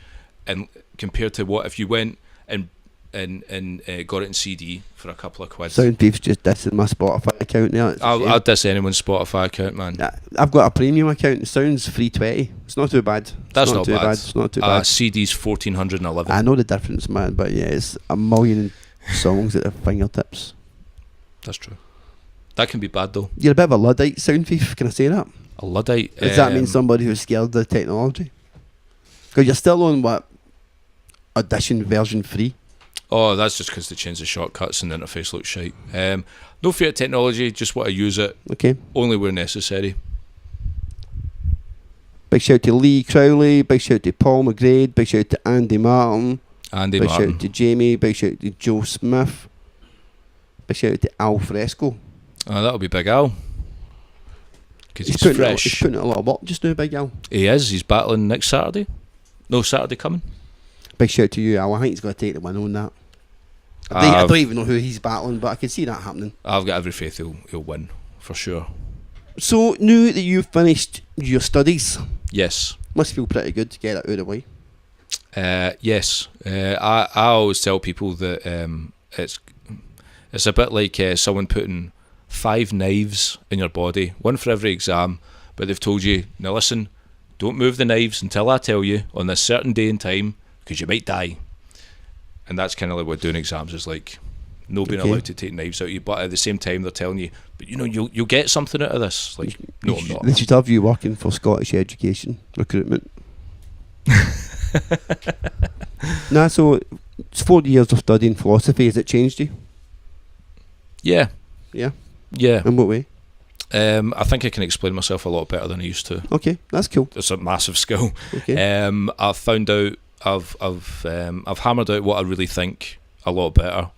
and compared to what if you went and got it in CD for a couple of quid. Soundthief's just dissing my Spotify account there. I'll diss anyone's Spotify account, man. I've got a premium account. It sounds $3.20. It's not too bad. That's not bad. It's not too bad. CD's $1,411. I know the difference, man, but yeah, it's a million songs at their fingertips. That's true. That can be bad though. You're a bit of a Luddite, Soundthief. Can I say that? A Luddite. Does that mean somebody who's scared of the technology? Because you're still on what? Audition version 3. Oh, that's just because they changed the shortcuts and the interface looks shite. No fear of technology, just want to use it. Okay. Only where necessary. Big shout to Lee Crowley. Big shout to Paul McGrade. Big shout to Andy Martin. Big Big shout to Jamie. Big shout to Joe Smith. Big shout to Al Fresco. Oh, that'll be Big Al. Because he's fresh. He's putting a lot of work just now, Big Al. He is. He's battling next Saturday. No, Saturday coming. Big shout to you, Al. I think he's going to take the win on that. I don't even know who he's battling, but I can see that happening. I've got every faith he'll win, for sure. So, now that you've finished your studies... Yes. Must feel pretty good to get it out of the way. Yes. I always tell people that it's a bit like someone putting 5 knives in your body, one for every exam, but they've told you, now listen, don't move the knives until I tell you on this certain day and time, because you might die. And that's kind of like what doing exams is like. No being allowed to take knives out of you, but at the same time they're telling you, but you know, you'll get something out of this. Like, no, I'm not. They should have you working for Scottish Education Recruitment. Nah, so it's 4 years of studying philosophy. Has it changed you? Yeah. Yeah? Yeah. In what way? I think I can explain myself a lot better than I used to. Okay, that's cool. It's a massive skill. Okay. I've found out I've hammered out what I really think a lot better,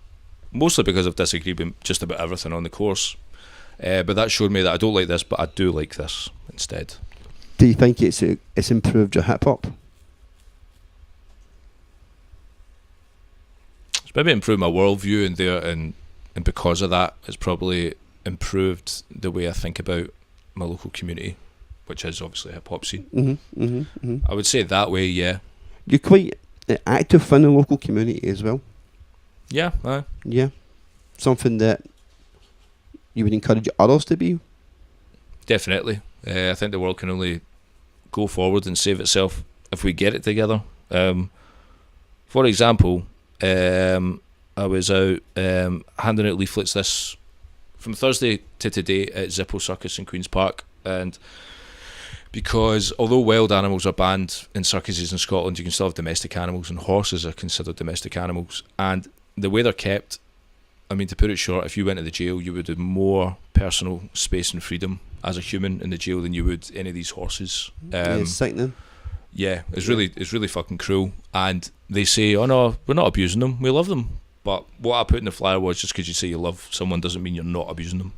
mostly because I've disagreed with just about everything on the course. But that showed me that I don't like this, but I do like this instead. Do you think it's improved your hip hop? It's maybe improved my worldview, and because of that, it's probably improved the way I think about my local community, which is obviously a hip hop scene. I would say that way, yeah. You're quite active in the local community as well. Yeah, yeah. Something that you would encourage others to be. Definitely. I think the world can only go forward and save itself if we get it together. For example, I was out handing out leaflets from Thursday to today at Zippo Circus in Queen's Park, and because although wild animals are banned in circuses in Scotland, you can still have domestic animals, and horses are considered domestic animals, and the way they're kept, I mean, to put it short, if you went to the jail, you would have more personal space and freedom as a human in the jail than you would any of these horses. It's sickening. Yeah, it's really fucking cruel. And they say, oh no, we're not abusing them, we love them. But what I put in the flyer was, just because you say you love someone doesn't mean you're not abusing them.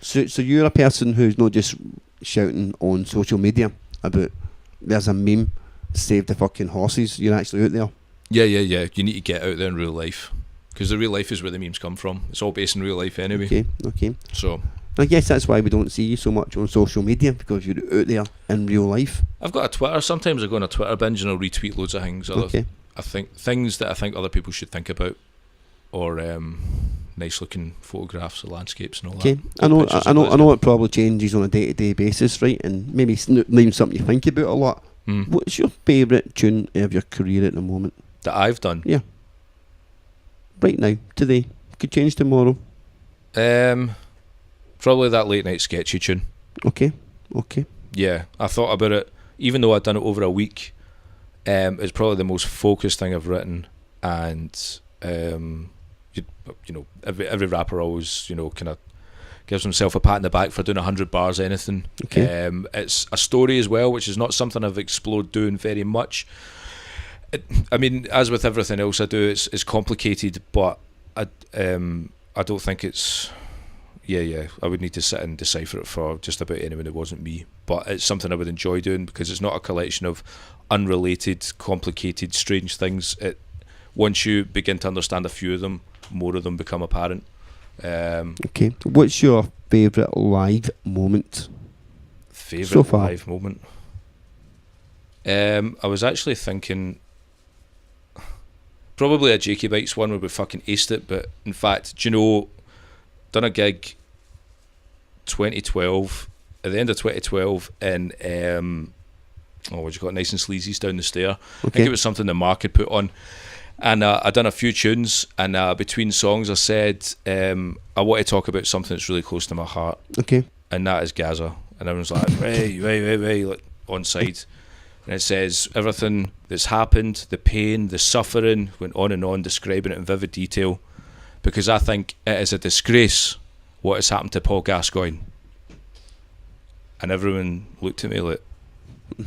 So you're a person who's not just shouting on social media about there's a meme, save the fucking horses, you're actually out there. Yeah. You need to get out there in real life, because the real life is where the memes come from. It's all based in real life anyway. Okay. So I guess that's why we don't see you so much on social media, because you're out there in real life. I've got a Twitter. Sometimes I go on a Twitter binge and I'll retweet loads of things. I think things that I think other people should think about, or nice looking photographs of landscapes and all that. I know it probably changes on a day-to-day basis, right? And maybe name something you think about a lot. What's your favourite tune of your career at the moment? That I've done? Yeah. Right now, today. Could change tomorrow. Probably that late night sketchy tune. Okay. Yeah, I thought about it, even though I'd done it over a week. It's probably the most focused thing I've written, and you know, every rapper always, you know, kind of gives himself a pat in the back for doing 100 bars, anything. Okay. It's a story as well, which is not something I've explored doing very much. I mean, as with everything else I do, it's complicated, but I don't think it's. Yeah, I would need to sit and decipher it for just about anyone who wasn't me. But it's something I would enjoy doing, because it's not a collection of unrelated, complicated, strange things. Once you begin to understand a few of them, more of them become apparent. Okay. What's your favourite live moment? Favourite so far? Live moment? I was actually thinking probably a Jakeybytez one where we fucking aced it, but in fact, do you know, done a gig 2012, at the end of 2012 in what you call it, Nice and Sleazy's down the stair. Okay. I think it was something that Mark had put on, and I done a few tunes, and between songs I said I want to talk about something that's really close to my heart. Okay. And that is Gaza, and everyone's like hey, like on side, and it says everything that's happened, the pain, the suffering, went on and on, describing it in vivid detail, because I think it is a disgrace what has happened to Paul Gascoigne. And everyone looked at me like,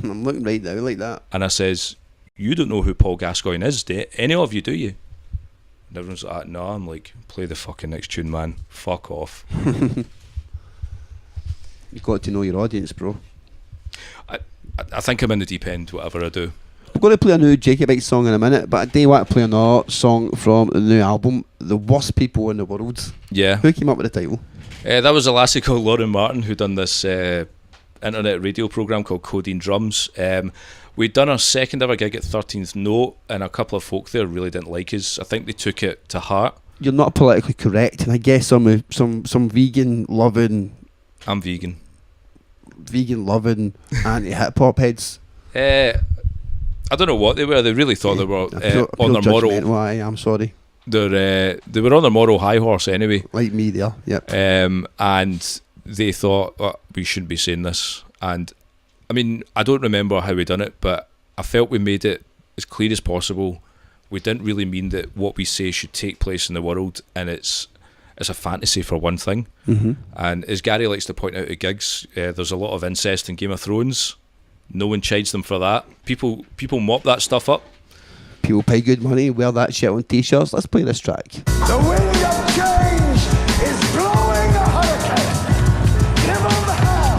I'm looking right now like that. And I says, you don't know who Paul Gascoigne is, do any of you, do you? And everyone's like, no. I'm like, play the fucking next tune, man. Fuck off. You've got to know your audience, bro. I think I'm in the deep end, whatever I do. I'm going to play a new Jakeybytez song in a minute, but I do want to play another song from the new album, The Worst People in the World. Yeah. Who came up with the title? That was a lassie called Lauren Martin who done this internet radio programme called Codeine Drums. We'd done our second ever gig at 13th Note, and a couple of folk there really didn't like us. I think they took it to heart. You're not politically correct, and I guess some vegan loving. I'm vegan. Vegan loving anti-hip hop heads. I don't know what they were. They really thought they were on their moral. I'm sorry. They were on their moral high horse anyway. Like me there, yep. And they thought, we shouldn't be saying this. And I mean, I don't remember how we done it, but I felt we made it as clear as possible. We didn't really mean that what we say should take place in the world, and it's a fantasy for one thing. Mm-hmm. And as Gary likes to point out at gigs, there's a lot of incest in Game of Thrones. No one chides them for that. People mop that stuff up. People pay good money, wear that shit on t-shirts. Let's play this track. The wind of change is blowing a hurricane. Give them hell.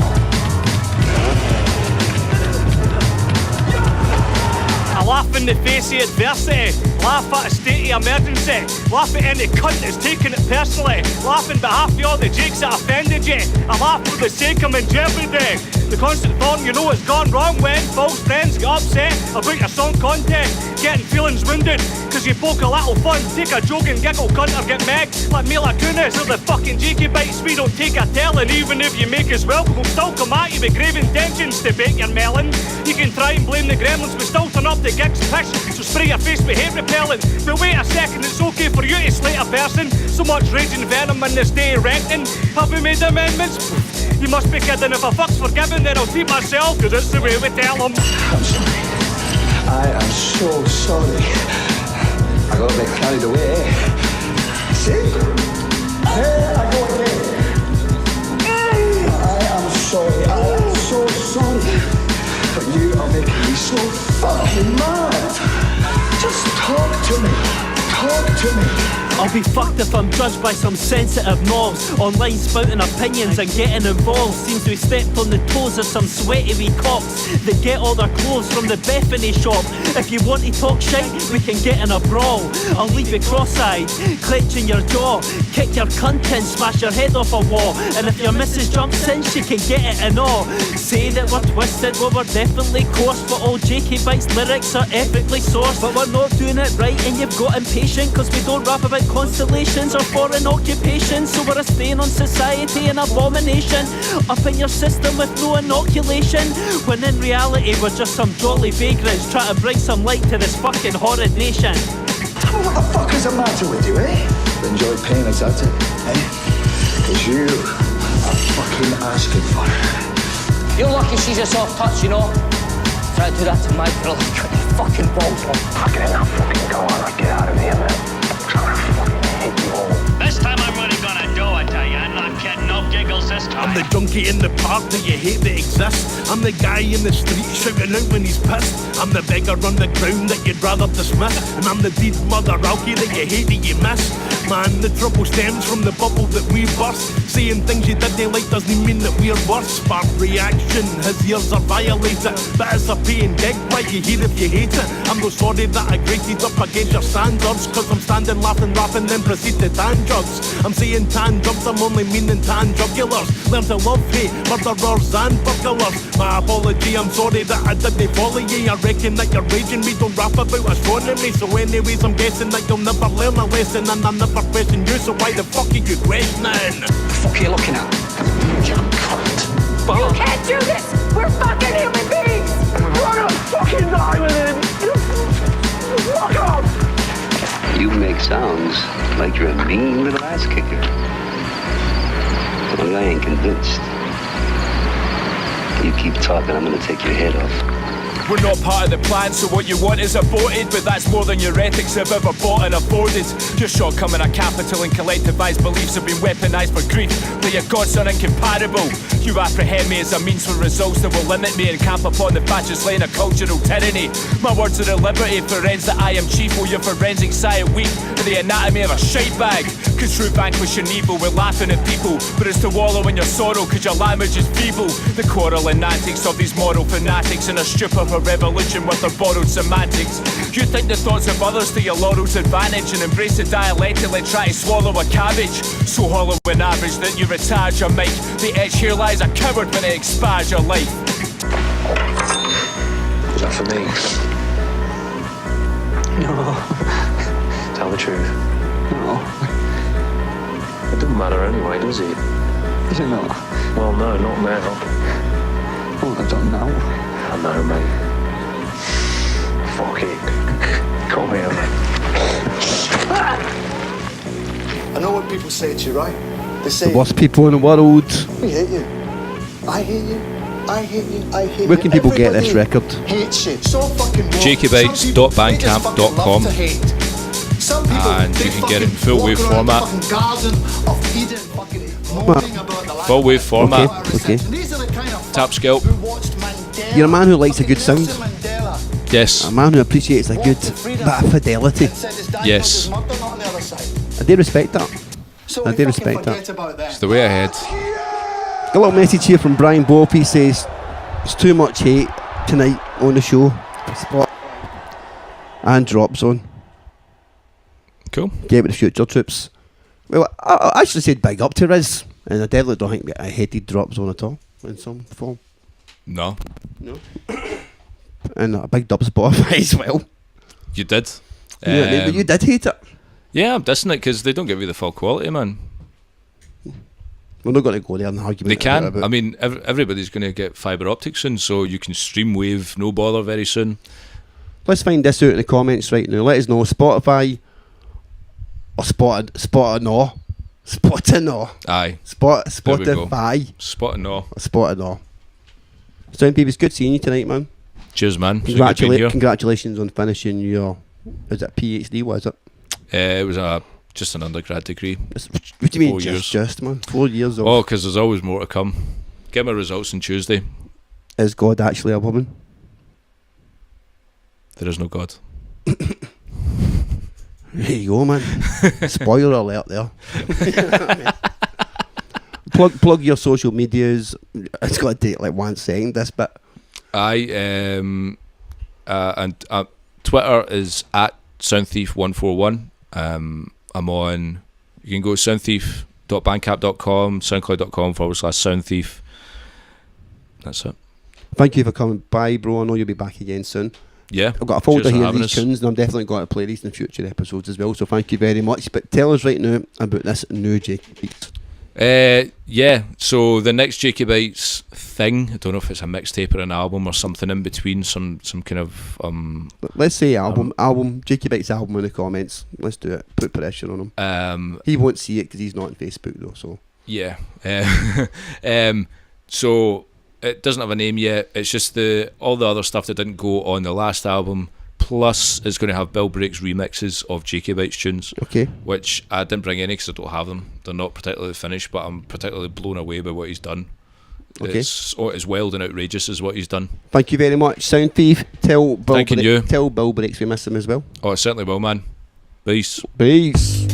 I laugh in the face of adversity, laugh at a state of emergency, laugh at any cunt that's taking it personally, laugh on behalf of all the jakes that offended you, I laugh for the sake I'm in jeopardy. The constant thorn, you know it's gone wrong when false friends get upset about your song content, getting feelings wounded cause you poke a little fun, take a joke and giggle, cunt, or get meg like Mila Kunis or the fucking Jakeybytez. We don't take a telling, even if you make us welcome, we'll still come at you with grave intentions to bake your melon. You can try and blame the gremlins, we still turn up the gigs pish, so spray your face with hate repellent. But wait a second, it's okay for you to slate a person. So much raging venom in this day erecting. Have we made amendments? You must be kidding. If a fuck's forgiven, then I'll keep myself, cause it's the way we tell them. I'm sorry. I am so sorry. I got a bit carried away. See? There I go again. I am sorry. I am so sorry. But you are making me so fucking mad. Just talk to me. Talk to me. I'll be fucked if I'm judged by some sensitive knobs online spouting opinions and getting involved. Seems we stepped on the toes of some sweaty wee cocks that get all their clothes from the Bethany shop. If you want to talk shite, we can get in a brawl. I'll leave you cross-eyed, clenching your jaw, kick your cunt in, smash your head off a wall. And if your missus jumps in, she can get it and all. Say that we're twisted, well we're definitely coarse, but all Jakeybytez lyrics are epically sourced. But we're not doing it right and you've got impatient, cause we don't rap about constellations or foreign occupations. So we're a stain on society, an abomination up in your system with no inoculation, when in reality we're just some jolly vagrants trying to bring some light to this fucking horrid nation. What the fuck is the matter with you, eh? Enjoy pain, is that it, eh? Because you are fucking asking for it. You're lucky she's a soft touch, you know. Try to do that to my girl. Cut your fucking balls off. Fucking in that fucking car, I'll get out of here, man. I'm trying to fucking hit you all. This time I'm really gonna do it to you. I'm not kidding, no giggles this time. I'm the junkie in the park that you hate that exists. I'm the guy in the street shouting out when he's pissed. I'm the beggar on the ground that you'd rather dismiss. And I'm the deed mother alky that you hate that you miss. Man, the trouble stems from the bubble that we burst. Saying things you didn't like doesn't mean that we're worse. Spark reaction, his ears are violated. But it's a paying gig, why you hear if you hate it. I'm no sorry that I grated up against your standards, cause I'm standing laughing, rapping, then proceed to tan drugs. I'm saying tan drugs, I'm only meaning tan jugulars. Learn to love hate, murderers and burglars. My apology, I'm sorry that I didn't follow you. I reckon that you're raging, we don't rap about astronomy. So anyways, I'm guessing that you'll never learn a lesson, and I never question you, so why the fuck are you questioning? The fuck are you looking at? You cunt. You can't do this! We're fucking human beings! We're gonna fucking die with him! Fuck off! You make sounds like you're a mean little ass kicker. But I ain't convinced. You keep talking, I'm gonna take your head off. We're not part of the plan, so what you want is aborted. But that's more than your ethics have ever bought and afforded. Your shortcoming of capital and collectivized beliefs have been weaponized for grief. But your gods are incomparable. You apprehend me as a means for results that will limit me and camp upon the fascist lane of cultural tyranny. My words are a liberty for ends that I am chief, while your forensic science weak for the anatomy of a shite bag. Cause through vanquishing evil, we're laughing at people, but it's to wallow in your sorrow, cause your language is feeble. The quarrel and antics of these moral fanatics, and a stupor for revolution with their borrowed semantics. You think the thoughts of others to your laurels advantage, and embrace the dialectically try to swallow a cabbage. So hollow and average that you retard your mic. The edge here lies a coward when it expires your life. Is that for me? No. Tell the truth. No. It doesn't matter anyway, does it? Is it not? Well, no, not now. What have I done now? I know, mate. Fuck it. Call me over. I know what people say to you, right? They say, The worst people in the world. we hate you. I hate you. I hate you. I hate you. Where can people get this record? Hates you. So fucking woke. Jakeybytez.bandcamp.com. Some people, they just fucking love to hate. Some people, And they you can get it in fucking full wave walk around the format. fucking Garden of Eden, fucking moaning about the life. Full wave format. Okay. These are the kind of Tap scalp. who watched Mandela. You're a man who likes a good sound. Mandela. Yes. A man who appreciates a good bit of fidelity. Yes. I do respect that. I do respect that. It's the way ahead. Got a little message here from Brian Bope. He says, it's too much hate tonight on the show. Spot and Drop Zone. Cool. Get with the future troops. Well, I actually said big up to Riz, and I definitely don't think I hated Drop Zone at all in some form. No. No. And a big dub Spotify as well. You did. Yeah, but you did hate it. Yeah, I'm dissing it because they don't give you the full quality, man. We're not going to go there and argue. They can. I mean, everybody's going to get fibre optics soon, so you can stream wave, no bother, very soon. Let's find this out in the comments right now. Let us know, Spotify or Spotted No. Aye. Spotify. Spotted No. Spotted No. Soundthief, it's good seeing you tonight, man. Cheers, man. Congratulations on finishing your, is it PhD, was it? It was just an undergrad degree. What do you mean, just, man? 4 years of... Oh, because there's always more to come. Get my results on Tuesday. Is God actually a woman? There is no God. There you go, man. Spoiler alert there. Plug your social medias. It's got to take like 1 second, this bit. And Twitter is at Soundthief141. I'm on, you can go to soundthief.bandcamp.com, soundcloud.com/Soundthief. That's it. Thank you for coming by, bro. I know you'll be back again soon. Yeah. I've got a folder Cheers for here of having these us. tunes, and I'm definitely going to play these in future episodes as well, so thank you very much. But tell us right now about this new Jakeybytez. Yeah, so the next Jakeybytez thing, I don't know if it's a mixtape or an album or something in between, some kind of let's say album, Jakeybytez album in the comments. Let's do it. Put pressure on him. He won't see it because he's not on Facebook though. So yeah, so it doesn't have a name yet. It's just all the other stuff that didn't go on the last album. Plus, it's going to have Bill Break's remixes of Jakeybytez tunes. Okay. Which I didn't bring any because I don't have them. They're not particularly finished, but I'm particularly blown away by what he's done. Okay. It's wild and outrageous is what he's done. Thank you very much, Soundthief. Tell Bill you. Bill Breaks we miss him as well. Oh, I certainly will, man. Peace. Peace.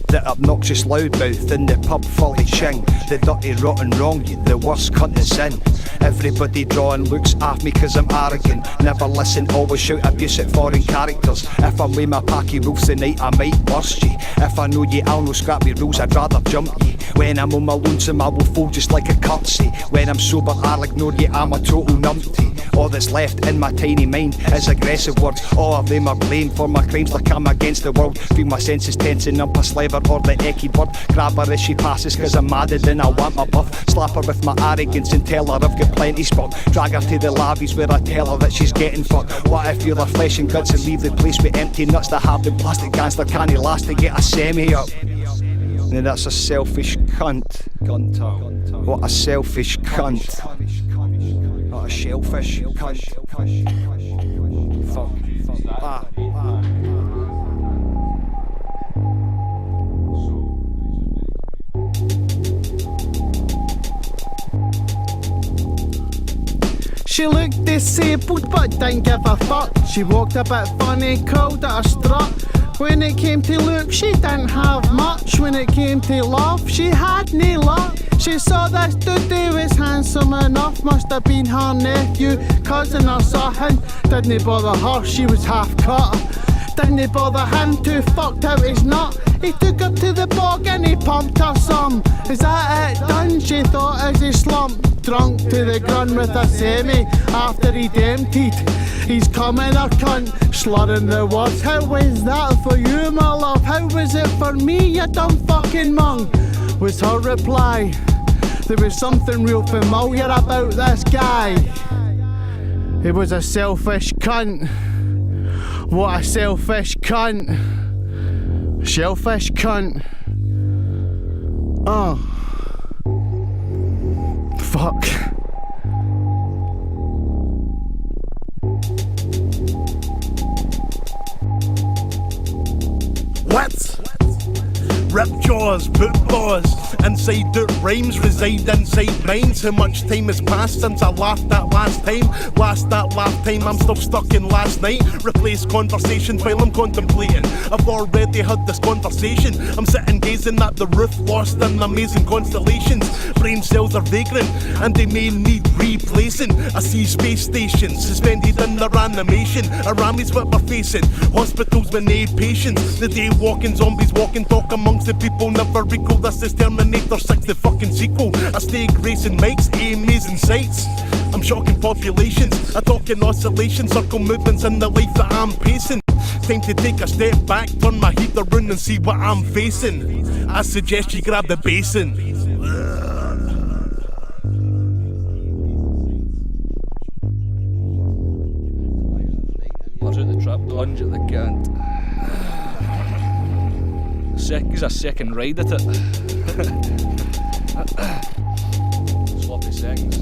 The obnoxious loudmouth in the pub fully ching. The dirty rotten wrong you, the worst cunt is in. Everybody drawing looks at me cause I'm arrogant. Never listen, always shout abuse at foreign characters. If I'm with my packy wolves tonight I might burst ye. If I know ye I'll no scrappy rules, I'd rather jump ye. When I'm on my lonesome I will fold just like a curtsy. When I'm sober I'll ignore ye, I'm a total numpty. All that's left in my tiny mind is aggressive words. All of them are blamed for my crimes like I'm against the world. Feel my senses tensing up a slaver or the ecky bird. Grab her as she passes cause I'm madded and I want my buff. Slap her with my arrogance and tell her I've got plenty spot. Drag her to the lavies where I tell her that she's getting fucked. What if you're her flesh and guts and leave the place with empty nuts? The hardened plastic gangster can't last to get a semi up. Now that's a selfish cunt. What a selfish cunt. What a shellfish cunt. Fuck. She looked disabled but didn't give a fuck. She walked a bit funny, called at her strut. When it came to look, she didn't have much. When it came to love, she had no luck. She saw this dude who was handsome enough. Must have been her nephew, cousin or something. Didn't bother her, she was half cut. Didn't bother him, too fucked out his nut. He took her to the bog and he pumped her some. Is that it done? She thought as he slumped. Drunk to the gun with a semi after he'd emptied. He's coming her cunt, slurring the words. How was that for you, my love? How was it for me, you dumb fucking mung? Was her reply. There was something real familiar about this guy. He was a selfish cunt. What a selfish cunt. Shellfish cunt. Oh. Fuck. What? Rip jaws, boot laws, inside out rhymes reside inside minds. How much time has passed since I laughed that last time? That laugh time, I'm still stuck in last night. Replace conversations while I'm contemplating. I've already had this conversation. I'm sitting gazing at the roof, lost in amazing constellations. Brain cells are vagrant, and they may need replacing. I see space stations suspended in their animation. Aramis what we're facing, hospitals with no patients. The day walking zombies walking talk amongst the people never recall. This is Terminator 6, the fucking sequel. I stay racing mics, amazing sights. I'm shocking populations, I talk in oscillations, circle movements in the life that I'm pacing. Time to take a step back, turn my heat around and see what I'm facing. I suggest you grab the basin. Lunge at the trap, lunge at the cunt. He's a second ride at it. Sloppy seconds.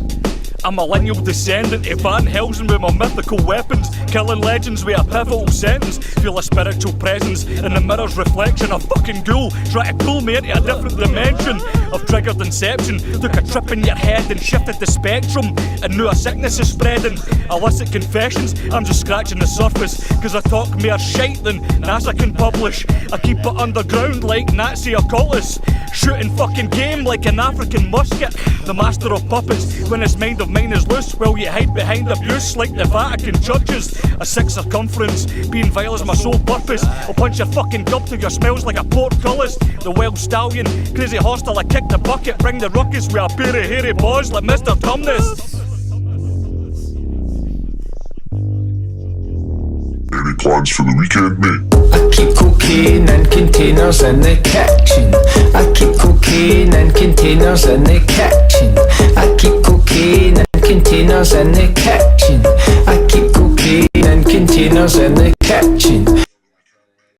I'm a lineal descendant of Van Helsing with my mythical weapons, killing legends with a pivotal sentence. Feel a spiritual presence in the mirror's reflection. A fucking ghoul try to pull me into a different dimension. I've triggered inception, took a trip in your head and shifted the spectrum, and now a sickness is spreading. Illicit confessions, I'm just scratching the surface, cause I talk more shite than NASA can publish. I keep it underground like Nazi occultists, shooting fucking game like an African musket. The master of puppets, when his mind of mine is loose, will you hide behind abuse like the Vatican churches? A 6 circumference, being vile is my sole purpose. I'll punch your fucking gub till your smells like a portcullis. The wild stallion, crazy hostile, I kick the bucket, bring the ruckus with a pair of hairy paws like Mr. Tumnus. Any plans for the weekend, mate? I keep cocaine and containers in the kitchen. I keep cocaine and containers in the kitchen. I keep cocaine and containers in the kitchen. I keep cocaine and containers in the kitchen.